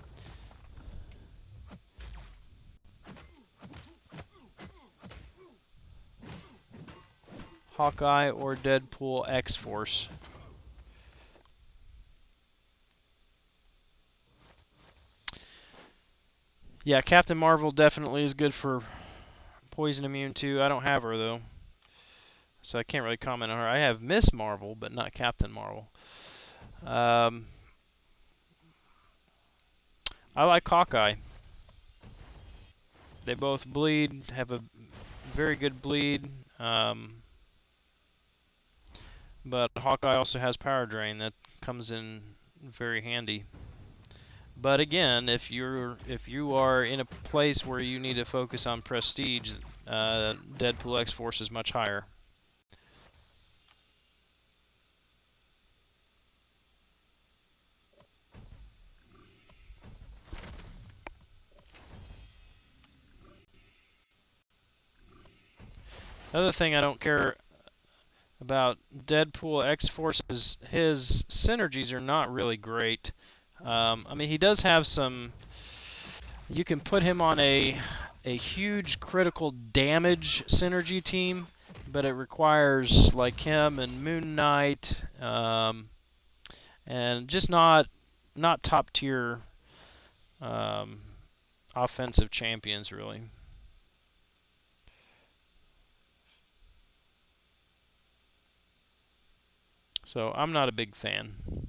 Hawkeye or Deadpool X-Force. Yeah, Captain Marvel definitely is good for poison immune too. I don't have her though, so I can't really comment on her. I have Miss Marvel, but not Captain Marvel. Um, I like Hawkeye. They both bleed, have a very good bleed, but Hawkeye also has power drain that comes in very handy. But again, if you are in a place where you need to focus on prestige, Deadpool X Force is much higher. Another thing I don't care about Deadpool X Force is his synergies are not really great. I mean, he does have some. You can put him on a huge critical damage synergy team, but it requires like him and Moon Knight, and just not top tier um, offensive champions really. So I'm not a big fan.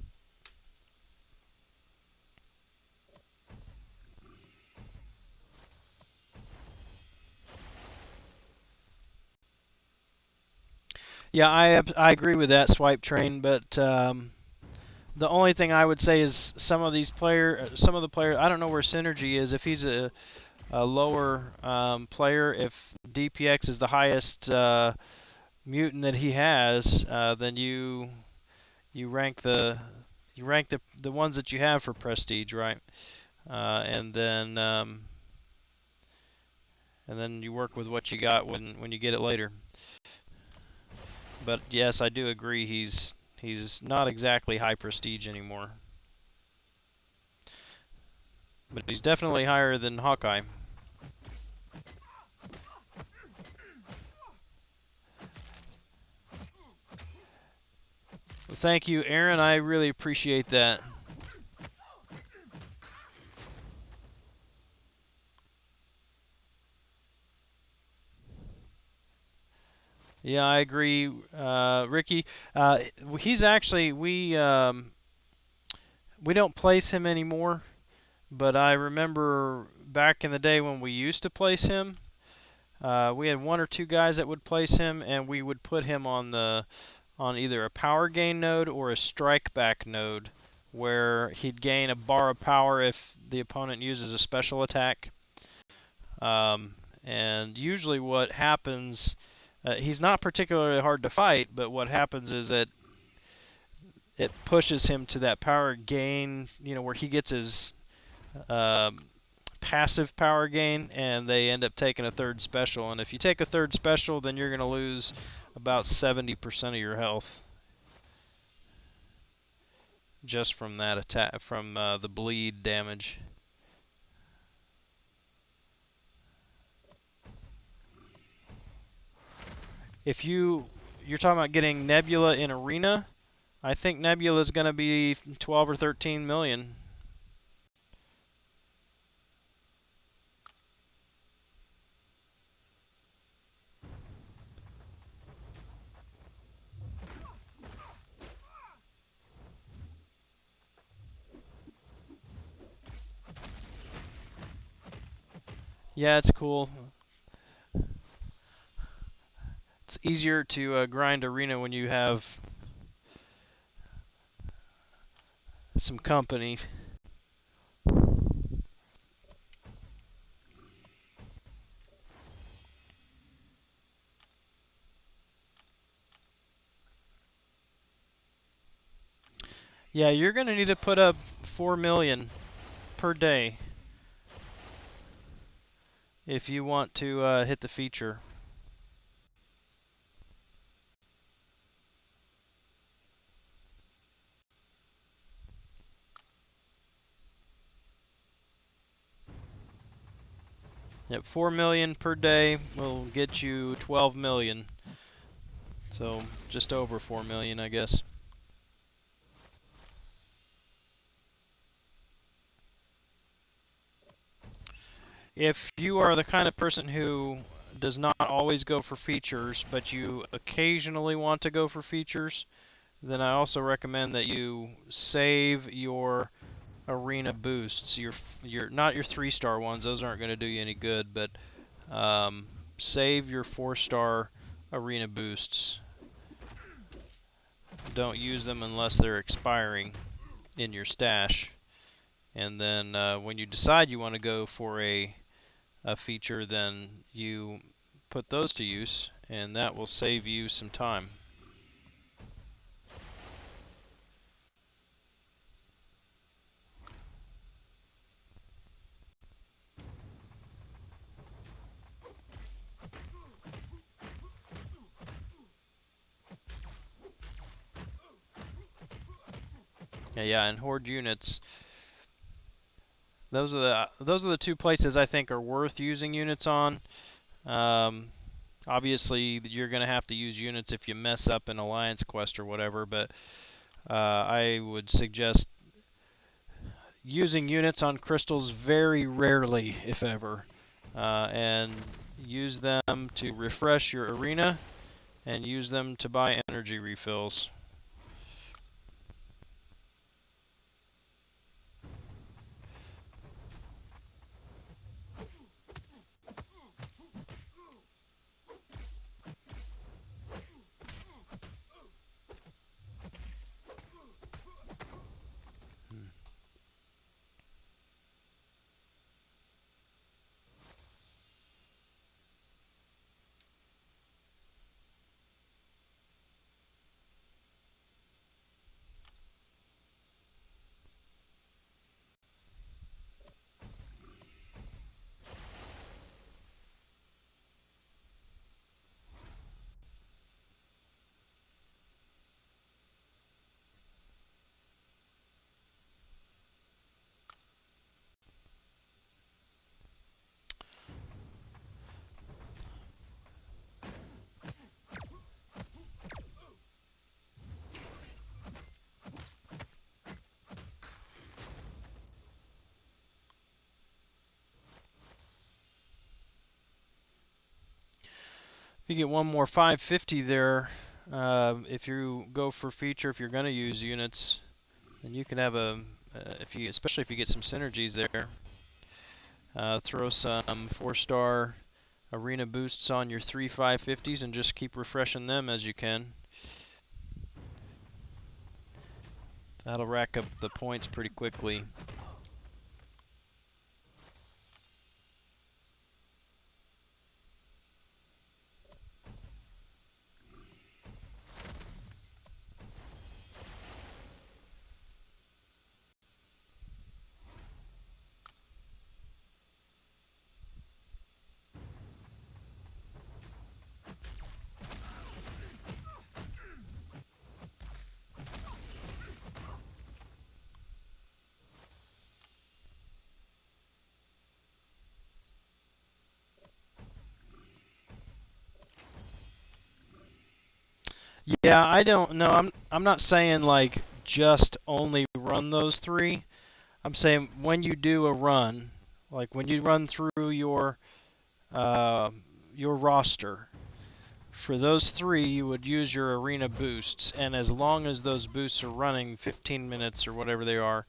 Yeah, I agree with that swipe train, but the only thing I would say is some of the player, I don't know where synergy is. If he's a lower player, if DPX is the highest mutant that he has, then you rank the ones that you have for prestige, right? And then you work with what you got when you get it later. But yes, I do agree he's not exactly high prestige anymore. But he's definitely higher than Hawkeye. Well, thank you, Aaron. I really appreciate that. Yeah, I agree, Ricky. He's actually we don't place him anymore, but I remember back in the day when we used to place him. We had one or two guys that would place him, and we would put him on either a power gain node or a strike back node, where he'd gain a bar of power if the opponent uses a special attack. And usually, what happens, he's not particularly hard to fight, but what happens is that it pushes him to that power gain, where he gets his um, passive power gain, and they end up taking a third special. And if you take a third special, then you're going to lose about 70% of your health just from that attack, from the bleed damage. If you're talking about getting Nebula in Arena, I think Nebula is going to be 12 or 13 million. Yeah, it's cool. It's easier to grind Arena when you have some company. Yeah, you're going to need to put up 4 million per day. if you want to hit the feature. At 4 million per day will get you 12 million. So just over 4 million, I guess. If you are the kind of person who does not always go for features, but you occasionally want to go for features, then I also recommend that you save your arena boosts. Your not your 3-star ones; those aren't going to do you any good. But save your 4-star arena boosts. Don't use them unless they're expiring in your stash. And then when you decide you want to go for a feature, then you put those to use, and that will save you some time. Yeah, and horde units. Those are the two places I think are worth using units on. Um, Obviously, you're going to have to use units if you mess up an alliance quest or whatever, but I would suggest using units on crystals very rarely, if ever, and use them to refresh your arena and use them to buy energy refills. You get one more 550 there. If you go for feature, if you're going to use units, then you can have especially if you get some synergies there. Throw some 4-star arena boosts on your 3 550s and just keep refreshing them as you can. That'll rack up the points pretty quickly. Yeah, I don't know. I'm not saying like just only run those 3. I'm saying when you do a run, like when you run through uh, your roster, for those 3 you would use your arena boosts, and as long as those boosts are running 15 minutes or whatever they are,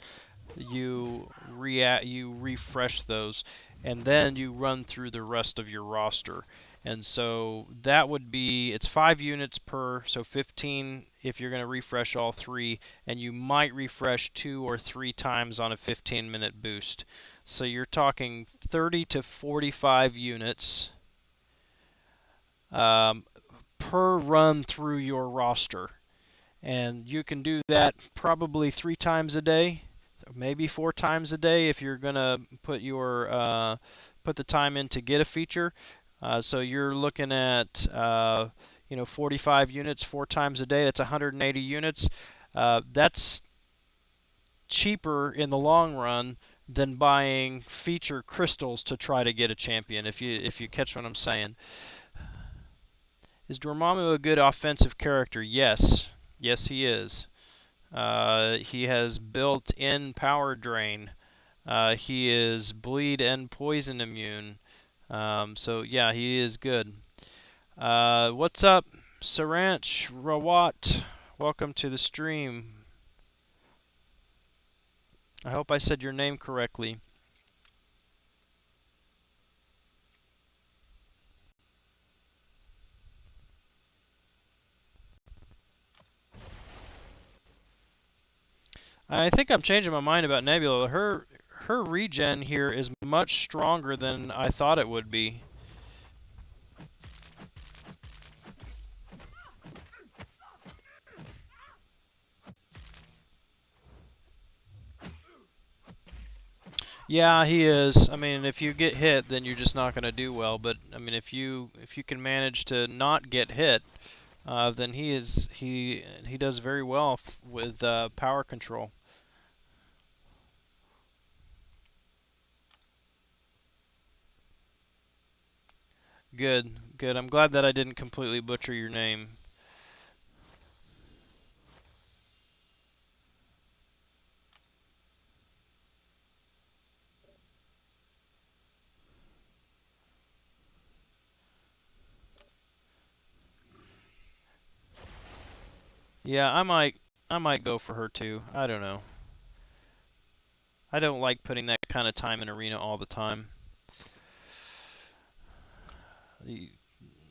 you refresh those, and then you run through the rest of your roster. And so that would be, it's 5 units per, so 15 if you're going to refresh all 3, and you might refresh 2 or 3 times on a 15-minute boost. So you're talking 30 to 45 units um, per run through your roster. And you can do that probably 3 times a day, maybe 4 times a day if you're going to put your put the time in to get a feature. So you're looking at 45 units 4 times a day. That's 180 units. That's cheaper in the long run than buying feature crystals to try to get a champion. If you catch what I'm saying. Is Dormammu a good offensive character? Yes. Yes, he is. He has built-in power drain. He is bleed and poison immune. So yeah, he is good. What's up, Saranch Rawat? Welcome to the stream. I hope I said your name correctly. I think I'm changing my mind about Nebula. Her regen here is much stronger than I thought it would be. Yeah, he is. I mean, if you get hit, then you're just not going to do well. But I mean, if you can manage to not get hit, then he does very well with power control. Good, good. I'm glad that I didn't completely butcher your name. Yeah, I might go for her too. I don't know. I don't like putting that kind of time in arena all the time.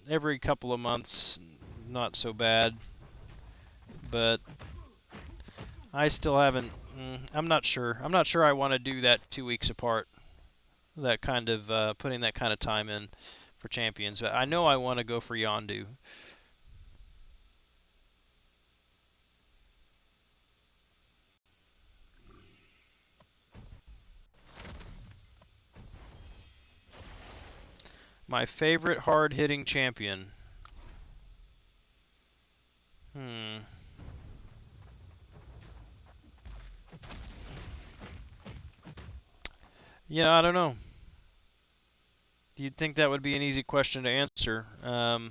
Every couple of months, not so bad, but I still haven't. I'm not sure. I'm not sure I want to do that 2 weeks apart. That kind of putting that kind of time in for champions. But I know I want to go for Yondu. My favorite hard-hitting champion. Hmm. Yeah, I don't know. You'd think that would be an easy question to answer. I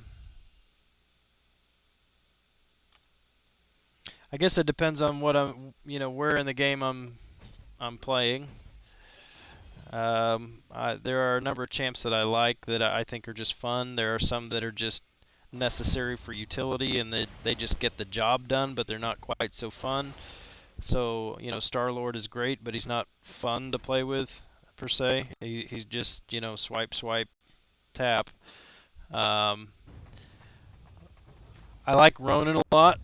guess it depends on what where in the game I'm playing. There are a number of champs that I like that I think are just fun. There are some that are just necessary for utility and they just get the job done, but they're not quite so fun. So, Star-Lord is great, but he's not fun to play with per se. He's just, swipe, swipe, tap. Um, I like Ronan a lot.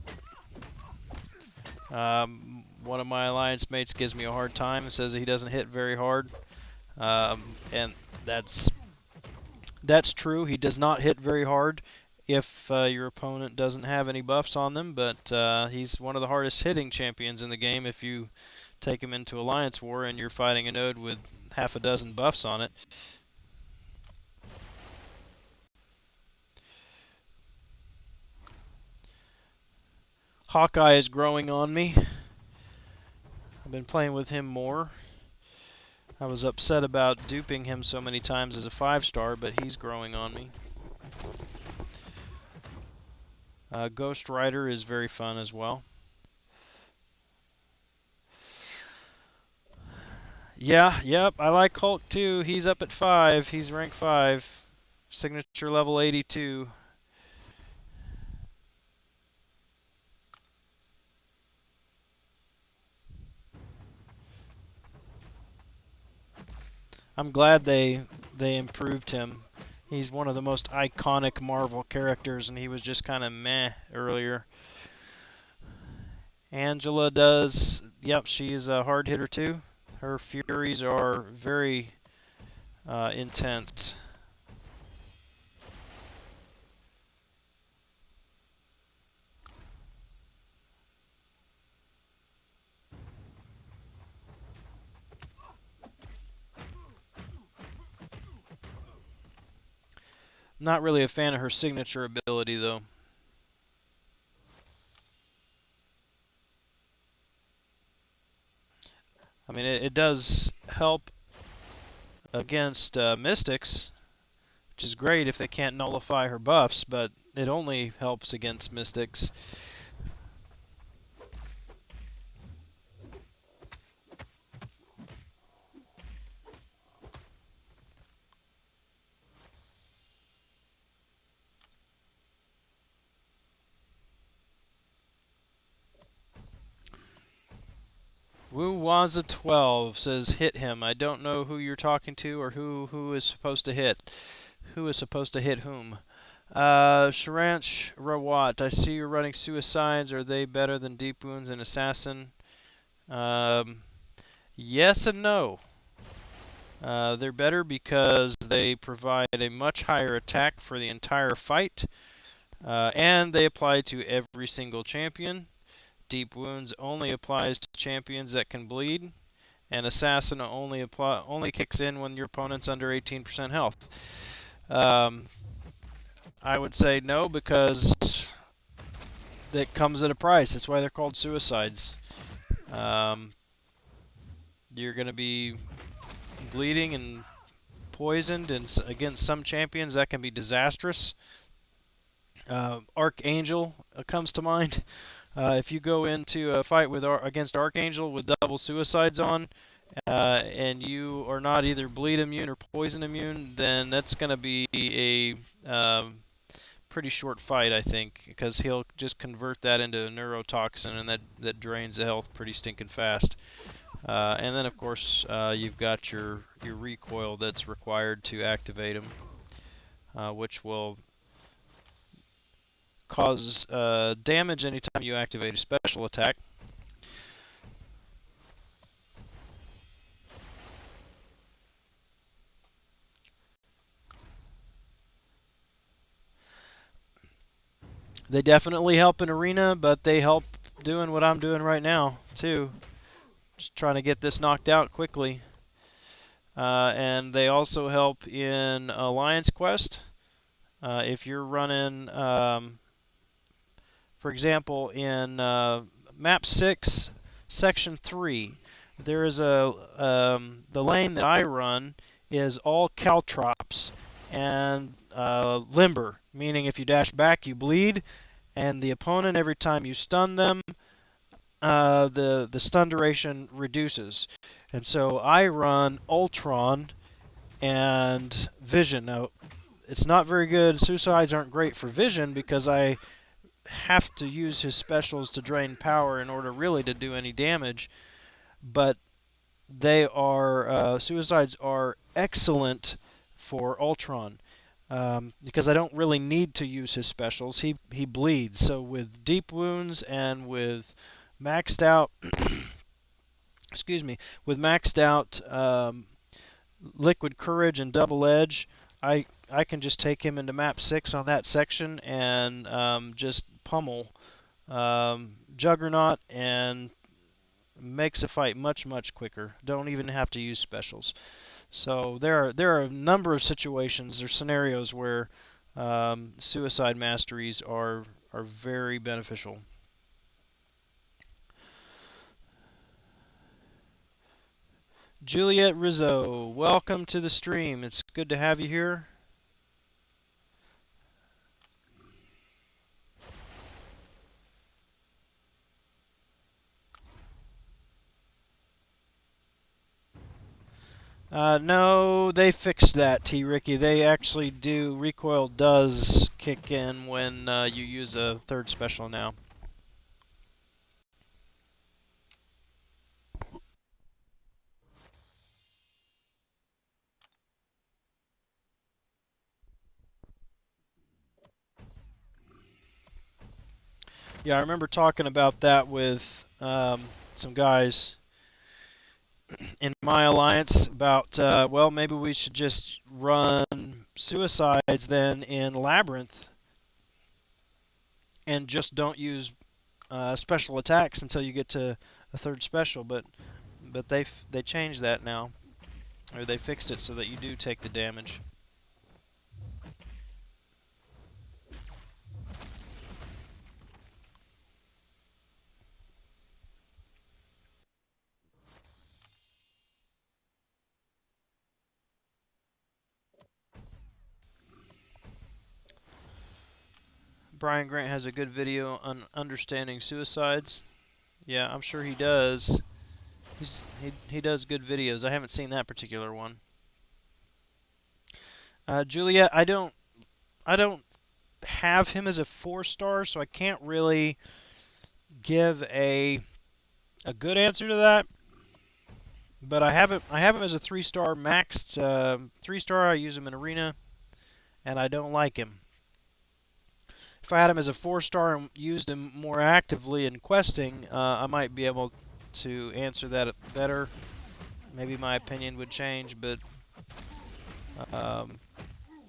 One of my alliance mates gives me a hard time and says that he doesn't hit very hard. And that's true. He does not hit very hard if your opponent doesn't have any buffs on them, but he's one of the hardest hitting champions in the game if you take him into Alliance War and you're fighting a node with half a dozen buffs on it. Hawkeye is growing on me. I've been playing with him more. I was upset about duping him so many times as a 5-star, but he's growing on me. Ghost Rider is very fun as well. Yeah, yep, I like Hulk too. He's up at 5. He's rank 5. Signature level 82. I'm glad they improved him. He's one of the most iconic Marvel characters, and he was just kind of meh earlier. Angela does, yep, she's a hard hitter too. Her furies are very intense. Not really a fan of her signature ability, though. I mean, it does help against Mystics, which is great if they can't nullify her buffs, but it only helps against Mystics. Wu Waza 12 says hit him. I don't know who you're talking to or who is supposed to hit. Who is supposed to hit whom? Sharanch Rawat, I see you're running suicides. Are they better than deep wounds and assassin? Um, yes and no. They're better because they provide a much higher attack for the entire fight, and they apply to every single champion. Deep wounds only applies to champions that can bleed, and assassin only kicks in when your opponent's under 18% health. I would say no because that comes at a price. That's why they're called suicides. Um, you're going to be bleeding and poisoned, and against some champions that can be disastrous. Archangel comes to mind. If you go into a fight against Archangel with double suicides on, and you are not either bleed immune or poison immune, then that's going to be a pretty short fight, I think, because he'll just convert that into a neurotoxin, and that drains the health pretty stinking fast. And then, of course, you've got your recoil that's required to activate him, which will cause damage anytime you activate a special attack. They definitely help in arena, but they help doing what I'm doing right now, too. Just trying to get this knocked out quickly. And they also help in Alliance Quest. If you're running, for example, in Map 6, Section 3, there is the lane that I run is all Caltrops and Limber, meaning if you dash back, you bleed, and the opponent, every time you stun them, the stun duration reduces. And so I run Ultron and Vision. Now, it's not very good. Suicides aren't great for Vision because I have to use his specials to drain power in order really to do any damage. But suicides are excellent for Ultron. Because I don't really need to use his specials. He bleeds. So with deep wounds and with maxed out, excuse me, with maxed out liquid courage and double edge, I can just take him into map 6 on that section and just pummel Juggernaut, and makes a fight much quicker. Don't even have to use specials. So there are a number of situations or scenarios where suicide masteries are very beneficial. Juliet Rizzo, welcome to the stream. It's good to have you here. No, they fixed that, T. Ricky. They actually do. Recoil does kick in when you use a third special now. Yeah, I remember talking about that with some guys in my alliance about, well, maybe we should just run suicides then in Labyrinth and just don't use special attacks until you get to a third special. But they changed that now, or they fixed it so that you do take the damage. Brian Grant has a good video on understanding suicides. Yeah, I'm sure he does. He does good videos. I haven't seen that particular one. Juliet, I don't have him as a 4-star, so I can't really give a good answer to that. But I have him as a 3-star maxed. 3-star. I use him in arena, and I don't like him. If I had him as a 4-star and used him more actively in questing, I might be able to answer that better. Maybe my opinion would change, but um,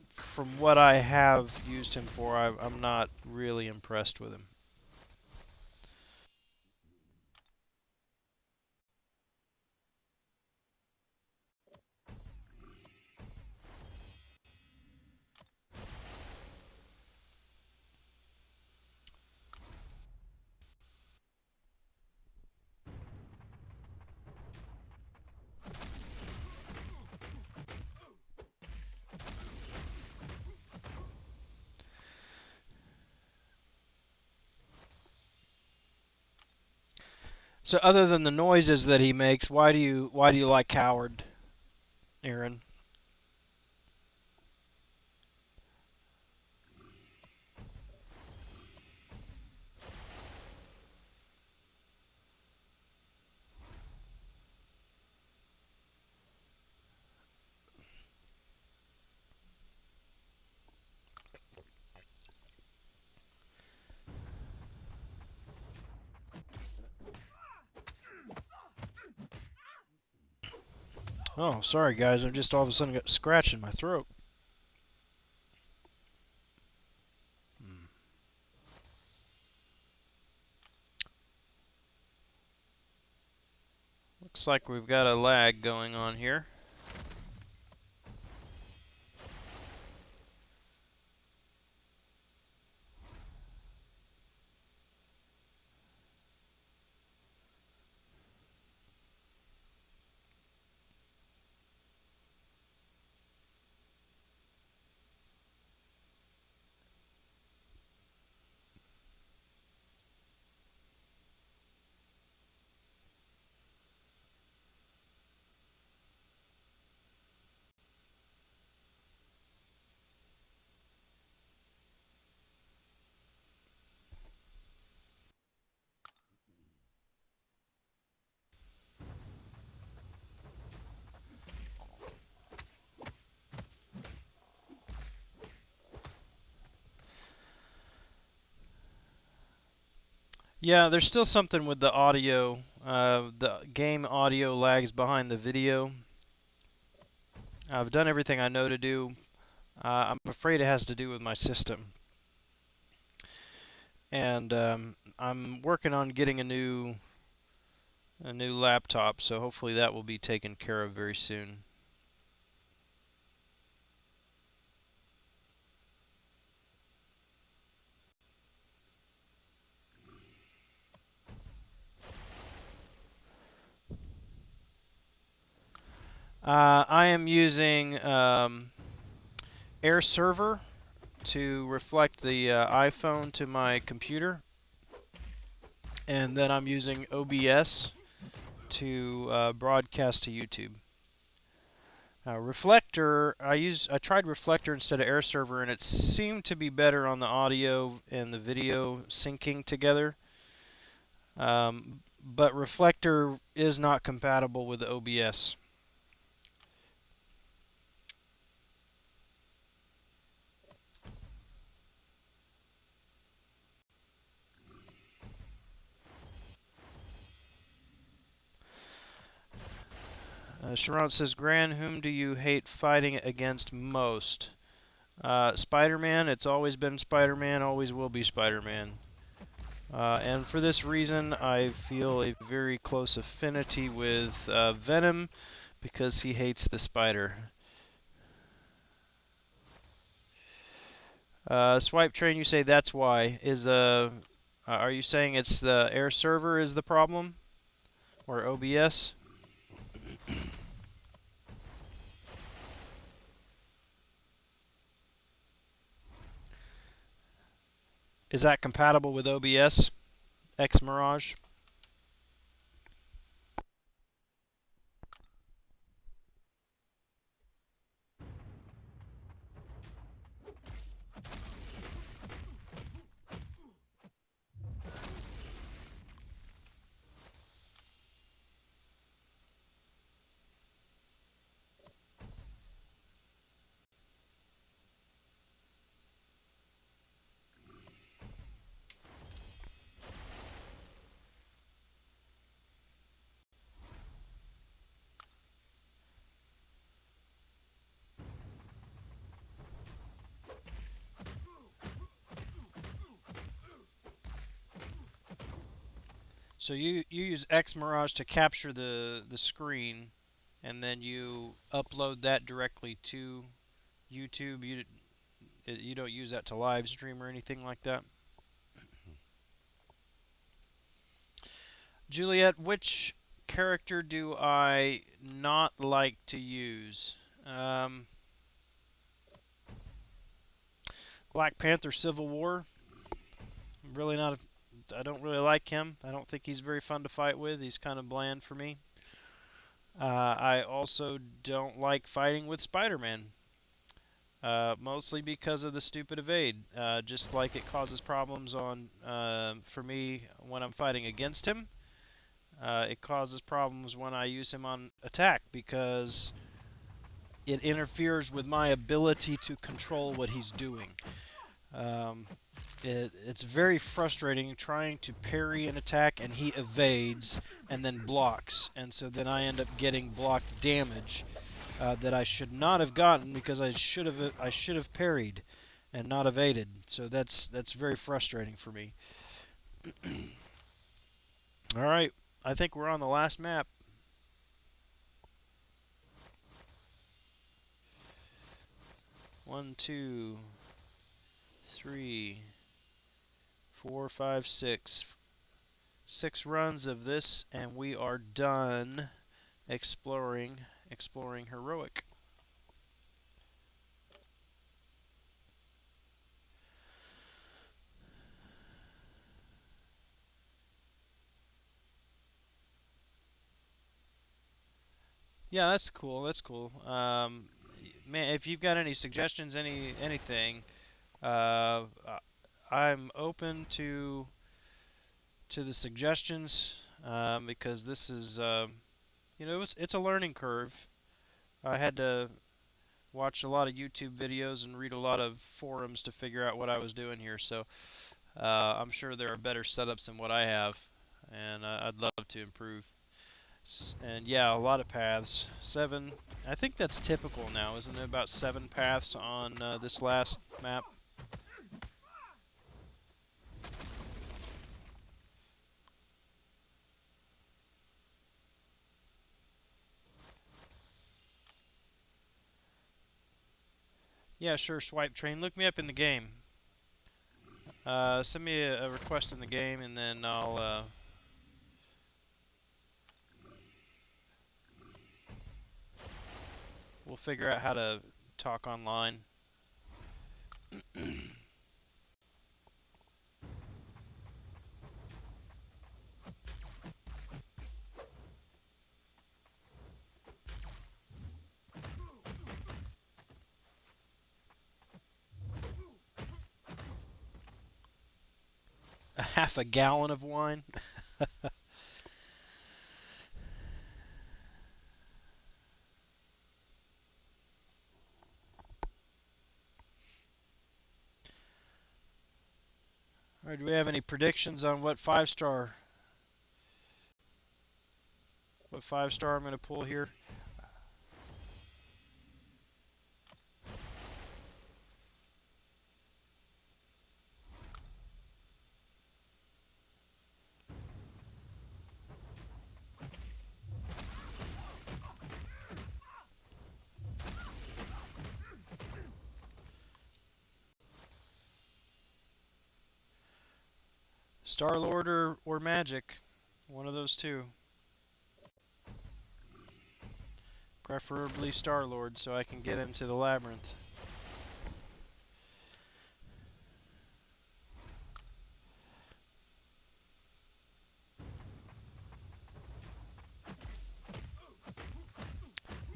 from what I have used him for, I'm not really impressed with him. So other than the noises that he makes, why do you like Coward, Aaron? Oh, sorry guys, I just all of a sudden got a scratch in my throat. Hmm. Looks like we've got a lag going on here. Yeah, there's still something with the audio. The game audio lags behind the video. I've done everything I know to do. I'm afraid it has to do with my system. And I'm working on getting a new laptop, so hopefully that will be taken care of very soon. I am using Air Server to reflect the iPhone to my computer, and then I'm using OBS to broadcast to YouTube. Reflector, I tried Reflector instead of Air Server, and it seemed to be better on the audio and the video syncing together. But Reflector is not compatible with OBS. Sharon says, Gran, whom do you hate fighting against most? Spider-Man. It's always been Spider-Man, always will be Spider-Man. And for this reason, I feel a very close affinity with Venom because he hates the spider. Swipe train, you say that's why. Are you saying it's the air server is the problem? Or OBS? Is that compatible with OBS, X Mirage? So you use X Mirage to capture the screen, and then you upload that directly to YouTube. You don't use that to live stream or anything like that. Juliet, which character do I not like to use? Um, Black Panther Civil War. Really not. I don't really like him. I don't think he's very fun to fight with. He's kind of bland for me. I also don't like fighting with Spider-Man. Mostly because of the stupid evade. Just like it causes problems on for me when I'm fighting against him. It causes problems when I use him on attack because it interferes with my ability to control what he's doing. Um, it's very frustrating trying to parry an attack and he evades and then blocks, and so then I end up getting block damage that I should not have gotten because I should have parried and not evaded. So that's very frustrating for me. All right, I think we're on the last map. 1, 2, 3, 4, 5, 6. 6 runs of this, and we are done exploring heroic. Yeah, that's cool. That's cool. Man, if you've got any suggestions, anything, uh, I'm open to the suggestions because this is it's a learning curve. I had to watch a lot of YouTube videos and read a lot of forums to figure out what I was doing here. So I'm sure there are better setups than what I have, and I'd love to improve. And yeah, a lot of paths. 7. I think that's typical now, isn't it? About 7 paths on this last map. Yeah, sure. Swipe train. Look me up in the game. Send me a request in the game, and then we'll figure out how to talk online. Half a gallon of wine. All right, do we have any predictions on what 5-star I'm going to pull here? Star-Lord or Magic. One of those two. Preferably Star-Lord so I can get into the labyrinth.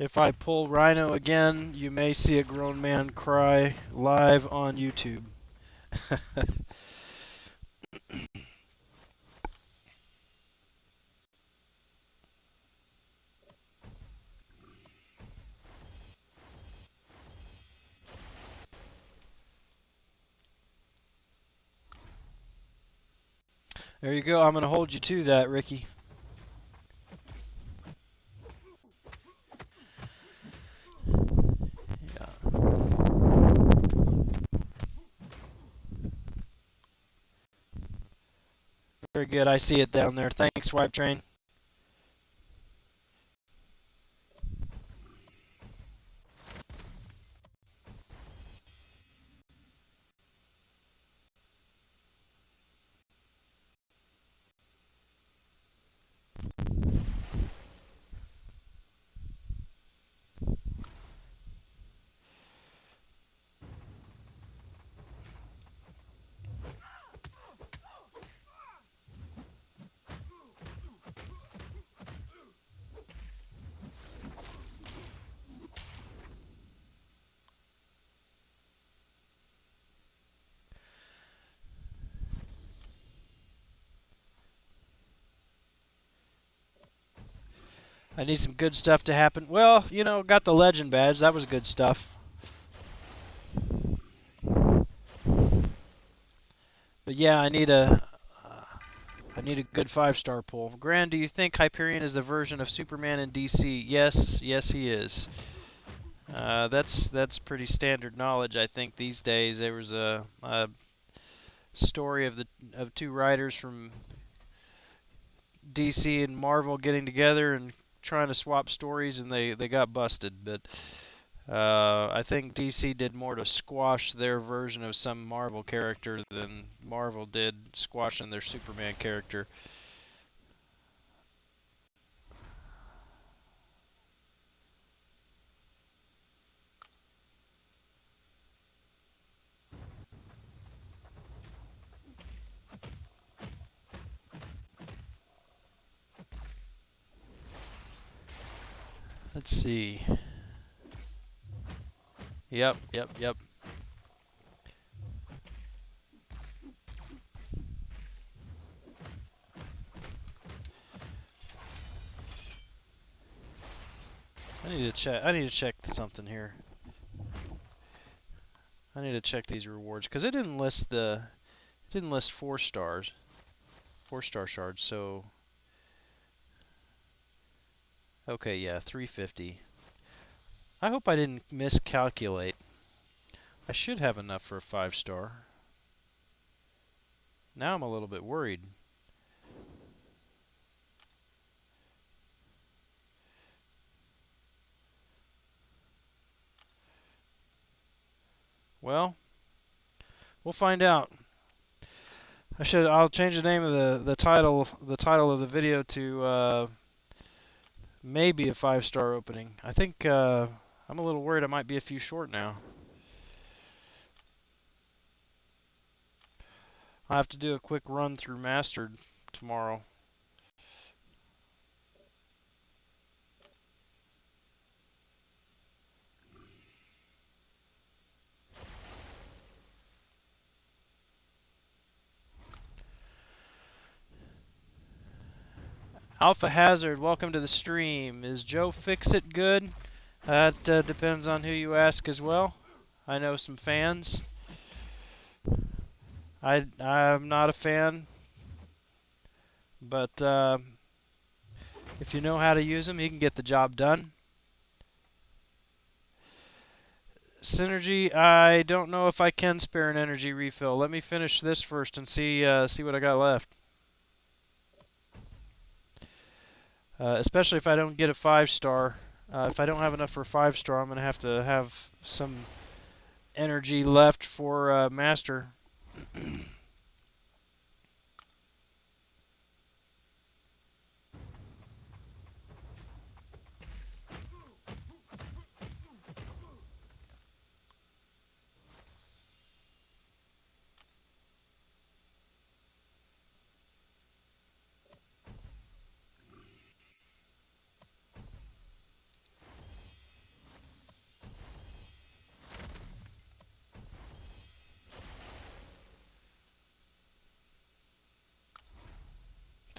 If I pull Rhino again, you may see a grown man cry live on YouTube. There you go. I'm going to hold you to that, Ricky. Yeah. Very good. I see it down there. Thanks, Swipe Train. I need some good stuff to happen. Well, you know, got the legend badge. That was good stuff. But yeah, I need a good 5-star pull. Grand, do you think Hyperion is the version of Superman in DC? Yes, yes, he is. That's pretty standard knowledge, I think, these days. There was a story of two writers from DC and Marvel getting together and trying to swap stories, and they got busted. But I think DC did more to squash their version of some Marvel character than Marvel did squashing their Superman character. Let's see. Yep, yep, yep. I need to check something here. I need to check these rewards because it didn't list 4 stars, 4-star shards. So okay, yeah, 350. I hope I didn't miscalculate. I should have enough for a 5-star. Now I'm a little bit worried. Well, we'll find out. I'll change the name of the title of the video to maybe a 5-star opening. I think I'm a little worried I might be a few short now. I have to do a quick run through Mastered tomorrow. Alpha Hazard, welcome to the stream. Is Joe Fixit good? That depends on who you ask as well. I know some fans. I'm not a fan, but if you know how to use him, he can get the job done. Synergy, I don't know if I can spare an energy refill. Let me finish this first and see what I got left. Especially if I don't get a 5-star. If I don't have enough for a 5-star, I'm going to have some energy left for Master.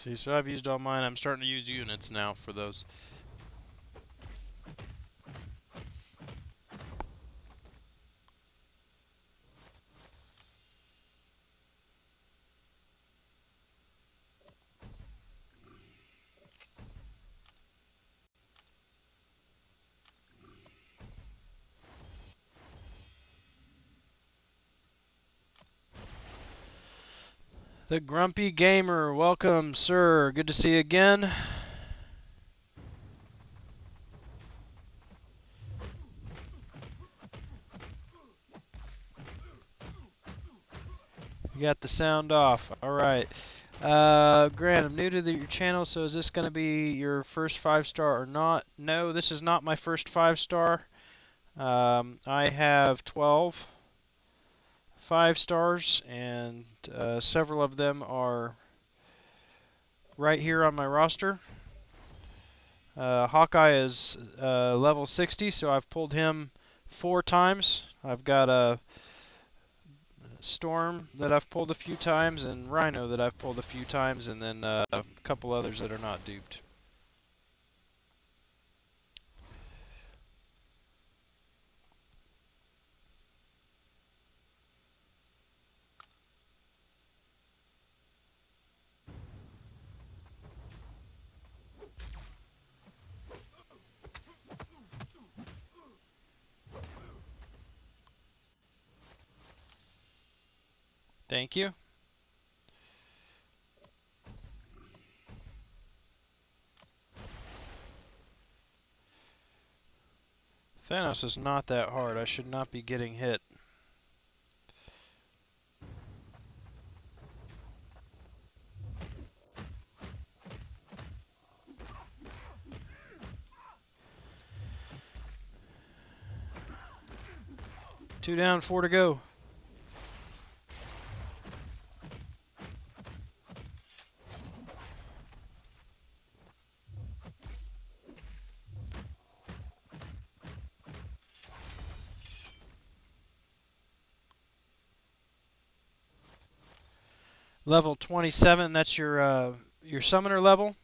See, so I've used all mine. I'm starting to use units now for those. The Grumpy Gamer, welcome, sir. Good to see you again. You got the sound off. All right. Grant, I'm new to your channel, so is this going to be your first 5-star or not? No, this is not my first 5-star. I have 12 5-stars, and several of them are right here on my roster. Hawkeye is level 60, so I've pulled him 4 times. I've got a Storm that I've pulled a few times, and Rhino that I've pulled a few times, and then a couple others that are not duped. Thank you. Thanos is not that hard. I should not be getting hit. Two down, 4 to go. Level 27, that's your summoner level.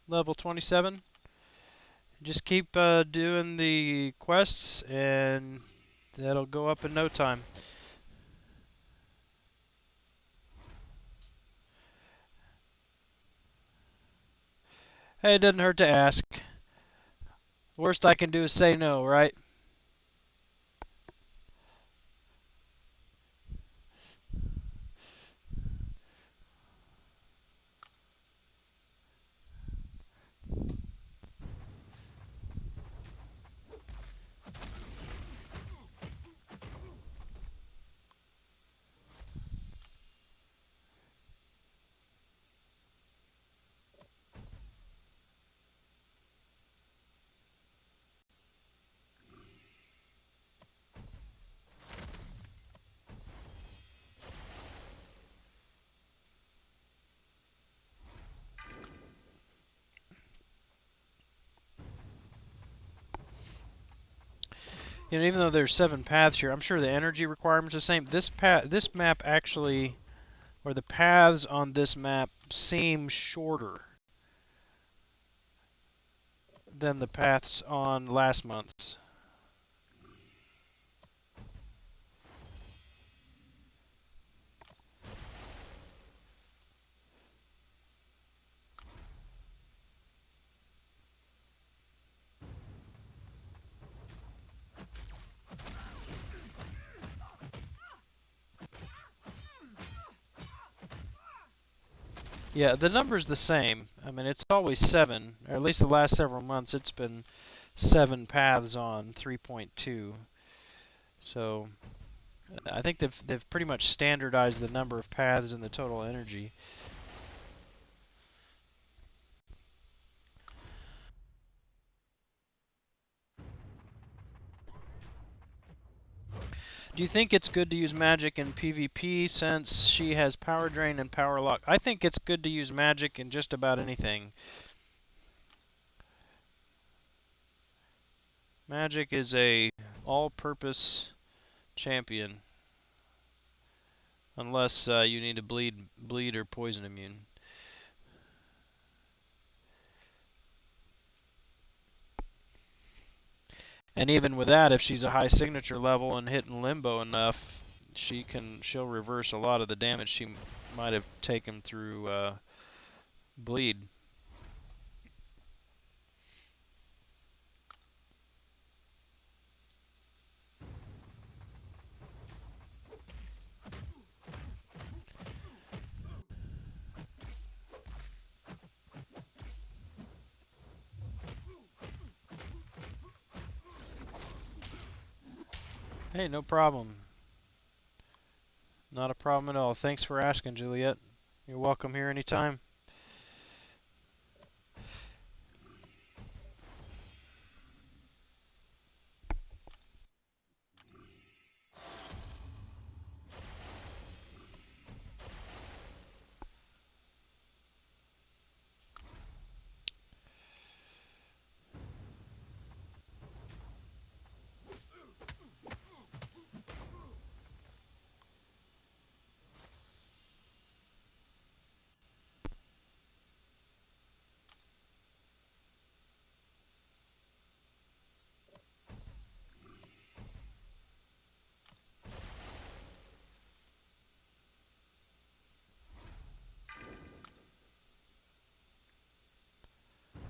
Level 27. Just keep doing the quests, and that'll go up in no time. Hey, it doesn't hurt to ask. Worst I can do is say no, right? You know, even though there's 7 paths here, I'm sure the energy requirement's the same. This map actually, or the paths on this map seem shorter than the paths on last month's. Yeah, the number's the same. I mean, it's always 7, or at least the last several months it's been 7 paths on 3.2. So I think they've pretty much standardized the number of paths and the total energy. Do you think it's good to use magic in PvP since she has power drain and power lock? I think it's good to use magic in just about anything. Magic is a all-purpose champion, unless you need to bleed or poison immune. And even with that, if she's a high signature level and hitting limbo enough, she'll reverse a lot of the damage she might have taken through bleed. Hey, no problem. Not a problem at all. Thanks for asking, Juliet. You're welcome here anytime.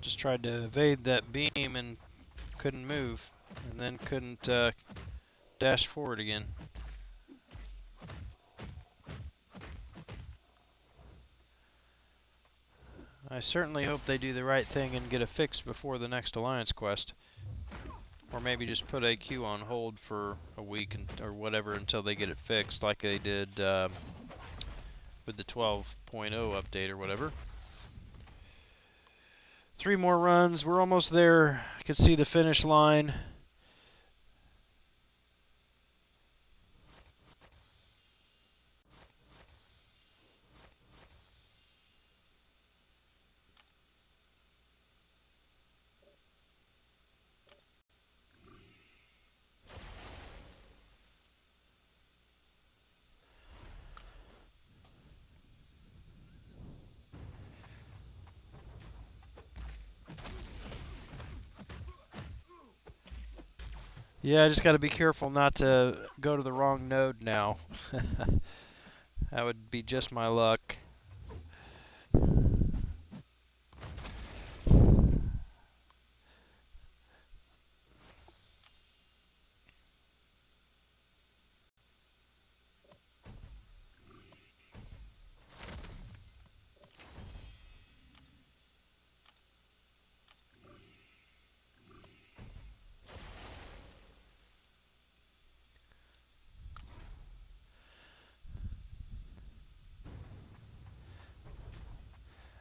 Just tried to evade that beam and couldn't move, and then couldn't dash forward again. I certainly hope they do the right thing and get it fixed before the next Alliance quest. Or maybe just put AQ on hold for a week or whatever until they get it fixed, like they did with the 12.0 update or whatever. 3 more runs. We're almost there. I can see the finish line. Yeah, I just got to be careful not to go to the wrong node now. That would be just my luck.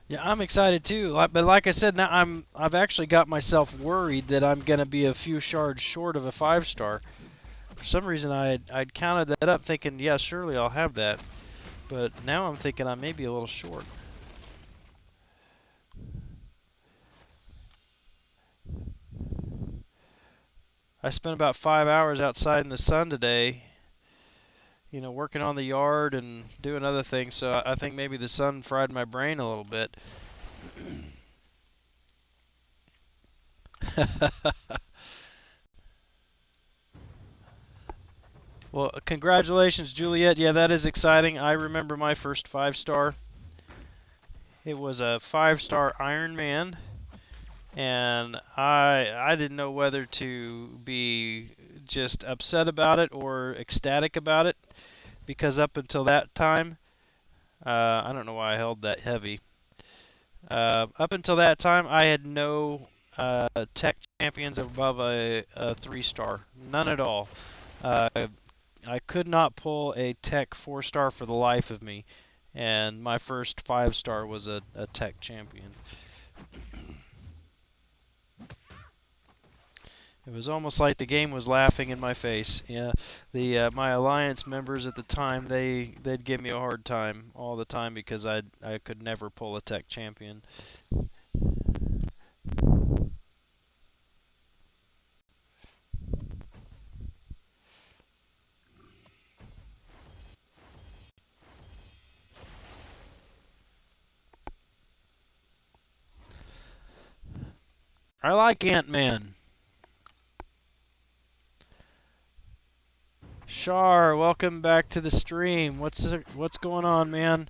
Yeah, I'm excited too. But like I said, now I've actually got myself worried that I'm going to be a few shards short of a 5-star. For some reason, I'd counted that up, thinking, yeah, surely I'll have that. But now I'm thinking I may be a little short. I spent about 5 hours outside in the sun today, working on the yard and doing other things. So I think maybe the sun fried my brain a little bit. Well, congratulations, Juliet. Yeah, that is exciting. I remember my first 5-star. It was a 5-star Iron Man, and I didn't know whether to be just upset about it or ecstatic about it, because up until that time, I don't know why I held that heavy. Up until that time, I had no tech champions above a 3-star, none at all. Uh, I could not pull a tech 4-star for the life of me, and my first 5-star was a tech champion. It was almost like the game was laughing in my face. Yeah, the my alliance members at the time, they'd give me a hard time all the time because I could never pull a tech champion. I like Ant-Man. Shar, welcome back to the stream. What's going on, man?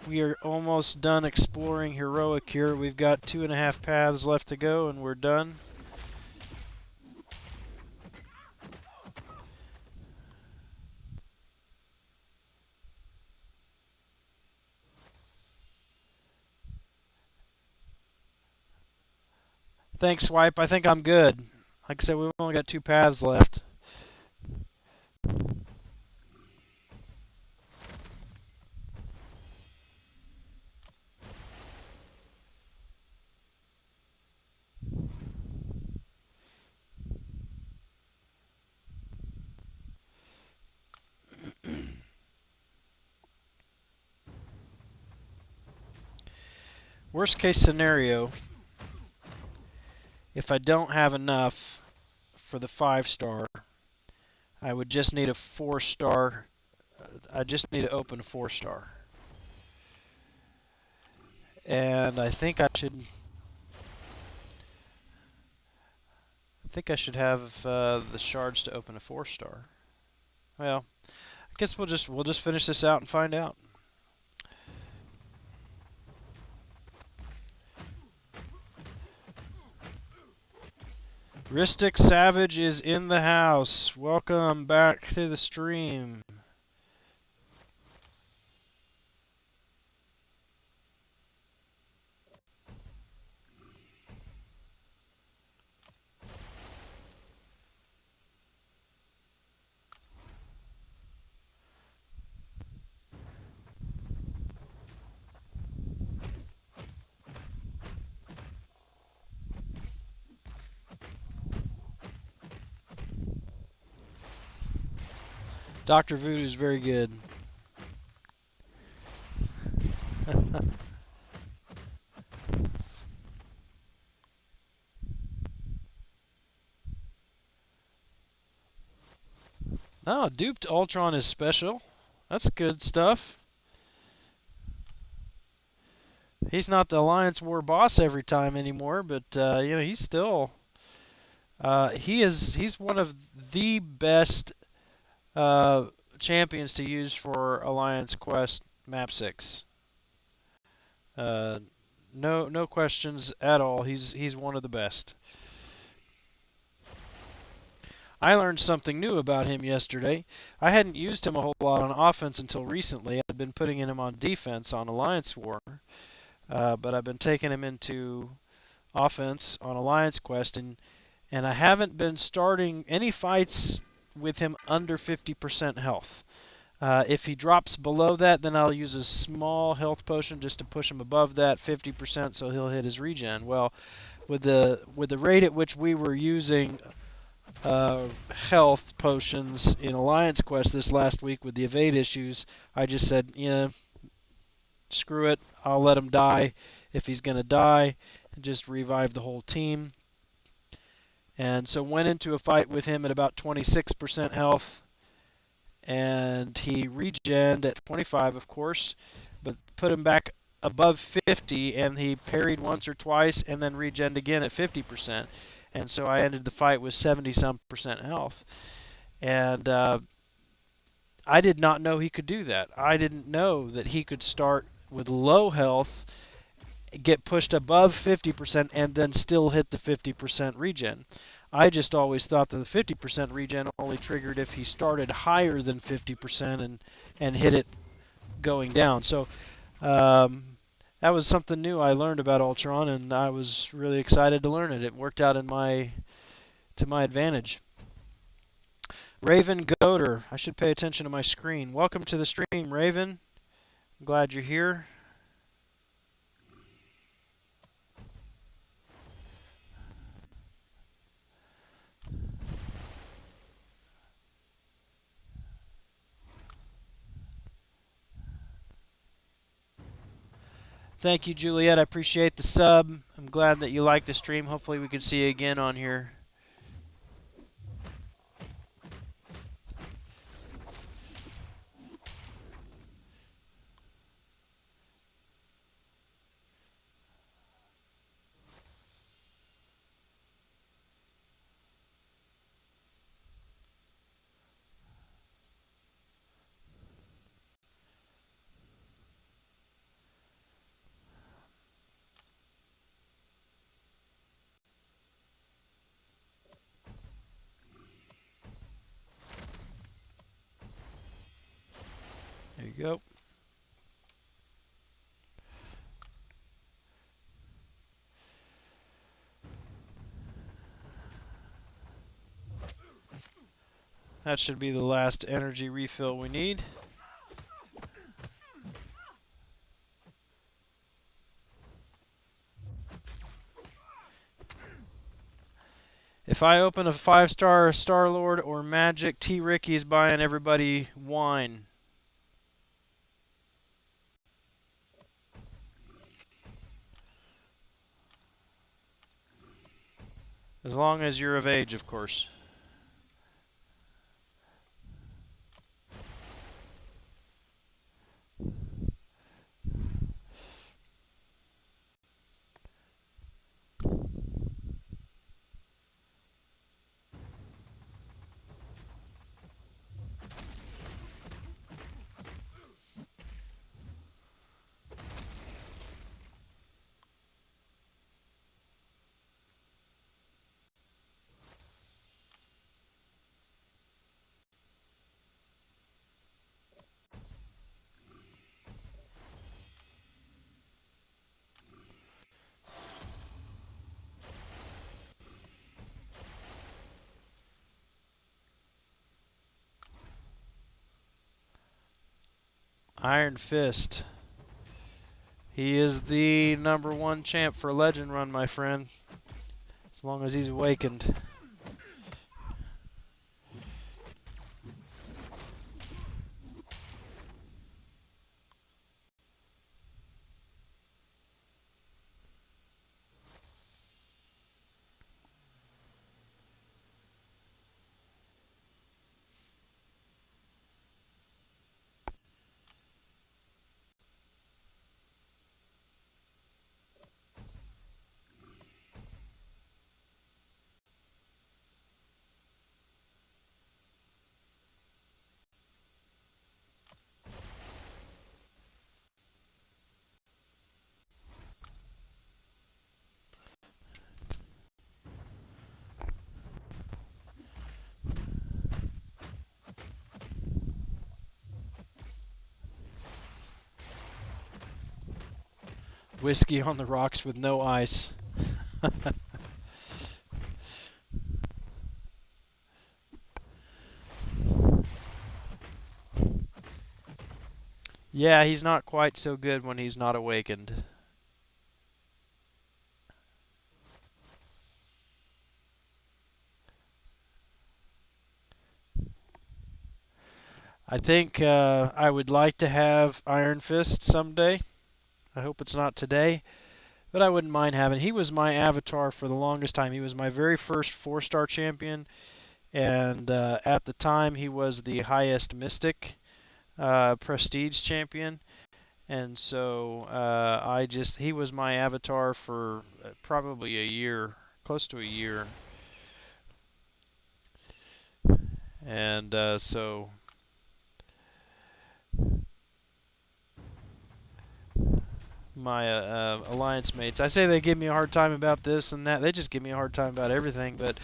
We are almost done exploring Heroic here. We've got 2.5 paths left to go, and we're done. Thanks, Swipe. I think I'm good. Like I said, we've only got 2 paths left. Worst case scenario, if I don't have enough for the 5-star, I would just need a 4-star. I just need to open a 4-star. And I think I should have the shards to open a 4-star. Well, I guess we'll just finish this out and find out. Ristic Savage is in the house. Welcome back to the stream. Dr. Voodoo is very good. Oh, duped Ultron is special. That's good stuff. He's not the Alliance War boss every time anymore, but he's still he's one of the best champions to use for Alliance Quest Map 6. No questions at all. He's one of the best. I learned something new about him yesterday. I hadn't used him a whole lot on offense until recently. I'd been putting him on defense on Alliance War, but I've been taking him into offense on Alliance Quest, and I haven't been starting any fights with him under 50% health. If he drops below that, then I'll use a small health potion just to push him above that 50%, so he'll hit his regen. Well, with the rate at which we were using health potions in Alliance Quest this last week with the evade issues, I just said, screw it. I'll let him die if he's going to die, and just revive the whole team. And so went into a fight with him at about 26% health, and he regened at 25, of course, but put him back above 50, and he parried once or twice and then regened again at 50%. And so I ended the fight with 70-some% health. And I did not know he could do that. I didn't know that he could start with low health, get pushed above 50%, and then still hit the 50% regen. I just always thought that the 50% regen only triggered if he started higher than 50% and hit it going down. So that was something new I learned about Ultron, and I was really excited to learn it. It worked out to my advantage. Raven Goater, I should pay attention to my screen. Welcome to the stream, Raven. I'm glad you're here. Thank you, Juliet. I appreciate the sub. I'm glad that you like the stream. Hopefully we can see you again on here. you go. That should be the last energy refill we need. If I open a 5-star Star-Lord or Magic, T. Ricky's buying everybody wine. As long as you're of age, of course. Iron Fist. He is the #1 champ for Legend Run, my friend. As long as he's awakened. Whiskey on the rocks with no ice. Yeah, he's not quite so good when he's not awakened. I think I would like to have Iron Fist someday. I hope it's not today, but I wouldn't mind having. He was my avatar for the longest time. He was my very first 4-star champion, and at the time he was the highest Mystic prestige champion. And so he was my avatar for probably a year, close to a year. And so my alliance mates, I say they give me a hard time about this and that. They just give me a hard time about everything. But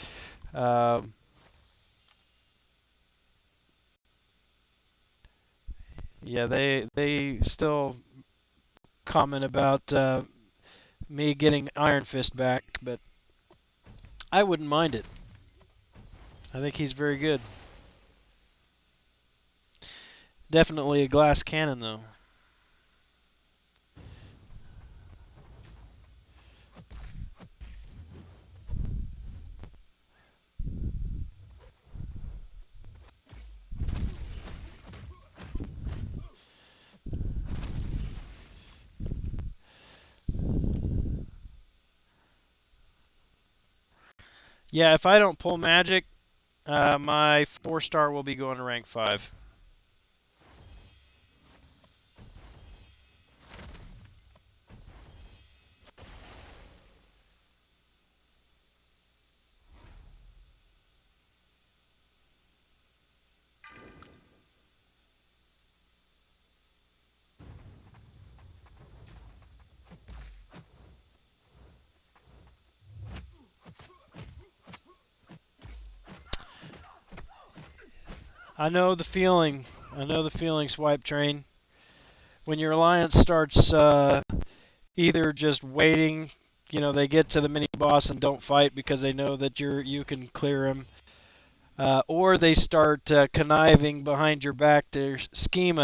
yeah, they still comment about me getting Iron Fist back, but I wouldn't mind it. I think he's very good. Definitely a glass cannon, though. Yeah, if I don't pull magic, my 4-star will be going to rank 5. I know the feeling. I know the feeling, Swipe Train. when your alliance starts either just waiting, they get to the mini boss and don't fight because they know that you can clear him, or they start conniving behind your back to scheme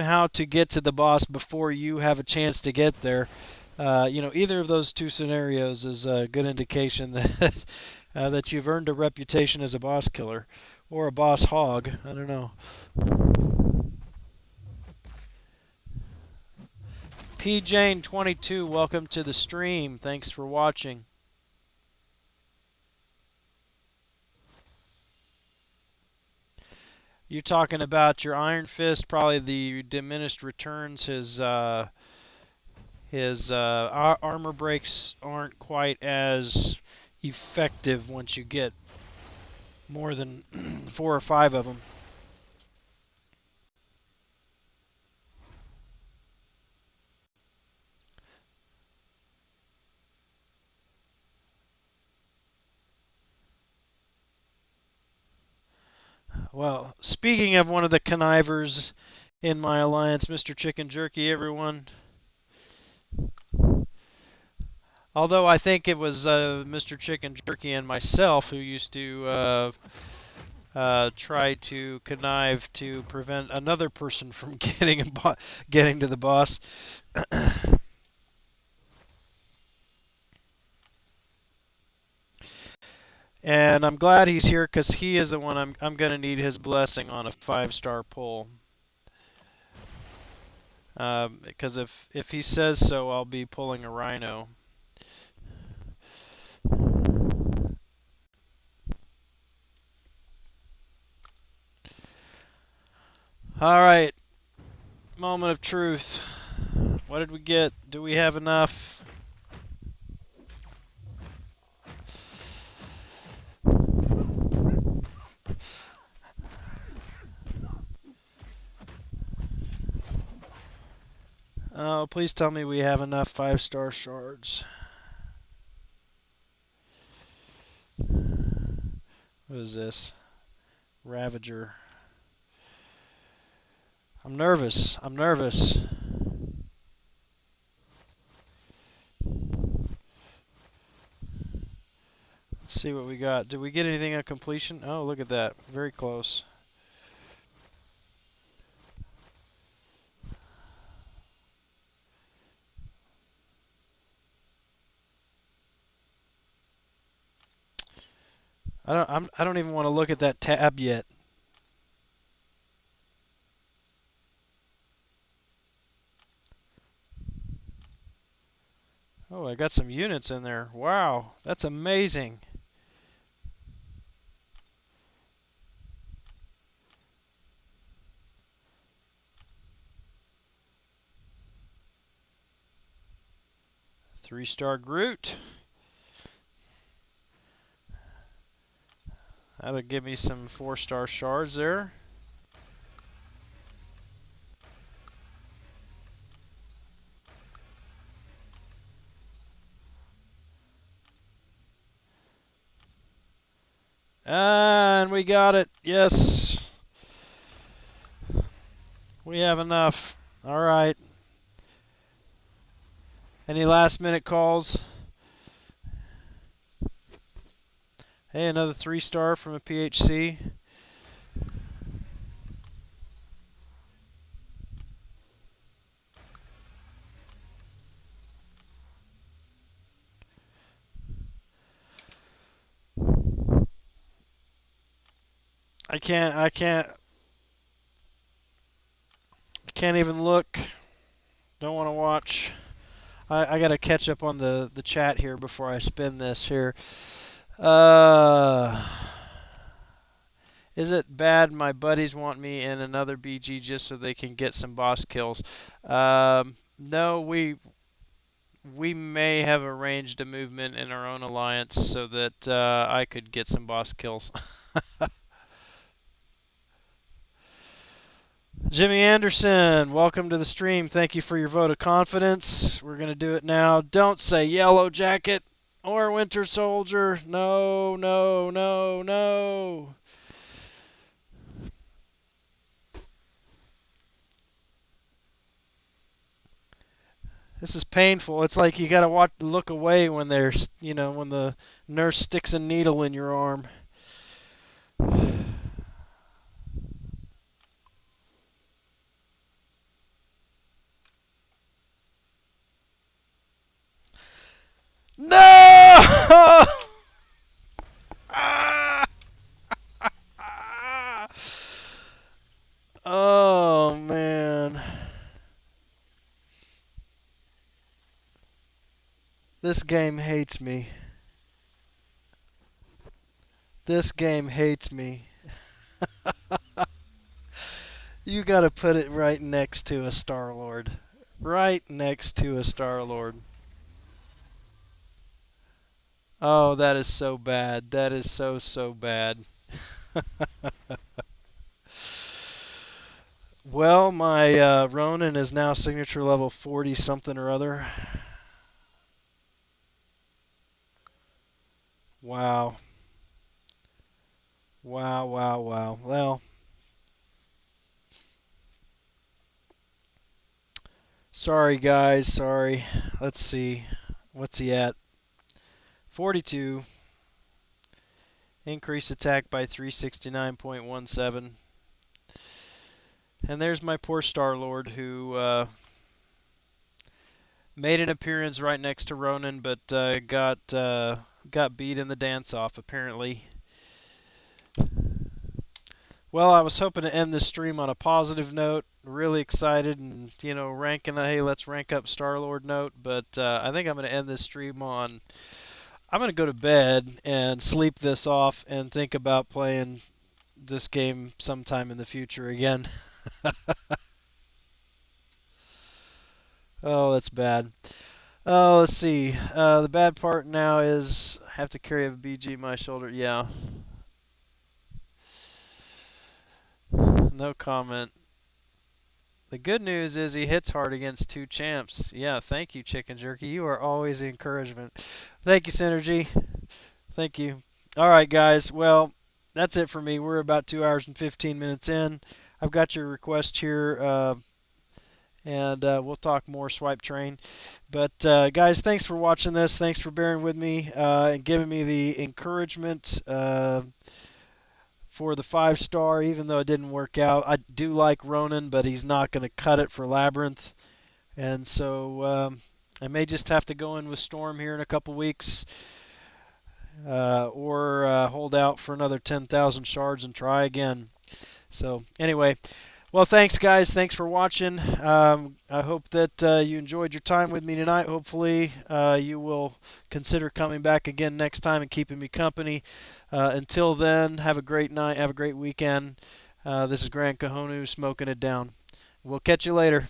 how to get to the boss before you have a chance to get there. Either of those two scenarios is a good indication that that you've earned a reputation as a boss killer or a boss hog. I don't know. P Jane 22, welcome to the stream. Thanks for watching. You're talking about your Iron Fist, probably the diminished returns. His armor breaks aren't quite as effective once you get more than 4 or 5 of them. Well, speaking of one of the connivers in my alliance, Mr. Chicken Jerky, everyone. Although I think it was Mr. Chicken Jerky and myself who used to try to connive to prevent another person from getting to the boss. And I'm glad he's here because he is the one I'm going to need his blessing on a 5-star pull. Because if he says so, I'll be pulling a rhino. All right, moment of truth. What did we get? Do we have enough? Oh, please tell me we have enough 5-star shards. What is this? Ravager. I'm nervous. I'm nervous. Let's see what we got. Did we get anything on completion? Oh, look at that. Very close. I don't even want to look at that tab yet. Oh, I got some units in there. Wow, that's amazing. Three-star Groot. That'll give me some 4-star shards there. And we got it. Yes. We have enough. All right. Any last minute calls? Hey, another 3-star from a PHC. I can't even look. Don't want to watch. I gotta catch up on the chat here before I spin this here. Uh, is it bad my buddies want me in another BG just so they can get some boss kills? No, we may have arranged a movement in our own alliance so that I could get some boss kills. Jimmy Anderson, welcome to the stream. Thank you for your vote of confidence. We're going to do it now. Don't say Yellow Jacket or Winter Soldier. No, no, no, no. This is painful. It's like you gotta look away when there's, when the nurse sticks a needle in your arm. No! Oh man. This game hates me. This game hates me. You gotta put it right next to a Star-Lord. Right next to a Star-Lord. Oh, that is so bad. That is so, so bad. Well, my Ronin is now signature level 40 something or other. Wow. Wow, wow, wow. Well, sorry guys, sorry. Let's see. What's he at? 42. Increase attack by 369.17. And there's my poor Star-Lord who made an appearance right next to Ronin, but got beat in the dance-off apparently. Well, I was hoping to end this stream on a positive note. Really excited and, ranking, hey, let's rank up Star-Lord note. But I think I'm going to end this stream on, I'm going to go to bed and sleep this off and think about playing this game sometime in the future again. Oh, that's bad. Oh, let's see. The bad part now is I have to carry a BG on my shoulder. Yeah. No comment. The good news is he hits hard against two champs. Yeah, thank you, Chicken Jerky. You are always the encouragement. Thank you, Synergy. Thank you. All right, guys. Well, that's it for me. We're about 2 hours and 15 minutes in. I've got your request here, and we'll talk more Swipe Train. But, guys, thanks for watching this. Thanks for bearing with me and giving me the encouragement for the 5-star, even though it didn't work out. I do like Ronin, but he's not going to cut it for Labyrinth. And so I may just have to go in with Storm here in a couple weeks or hold out for another 10,000 shards and try again. So anyway, well, thanks, guys. Thanks for watching. I hope that you enjoyed your time with me tonight. Hopefully you will consider coming back again next time and keeping me company. Until then, have a great night. Have a great weekend. This is Grant Kahonu smoking it down. We'll catch you later.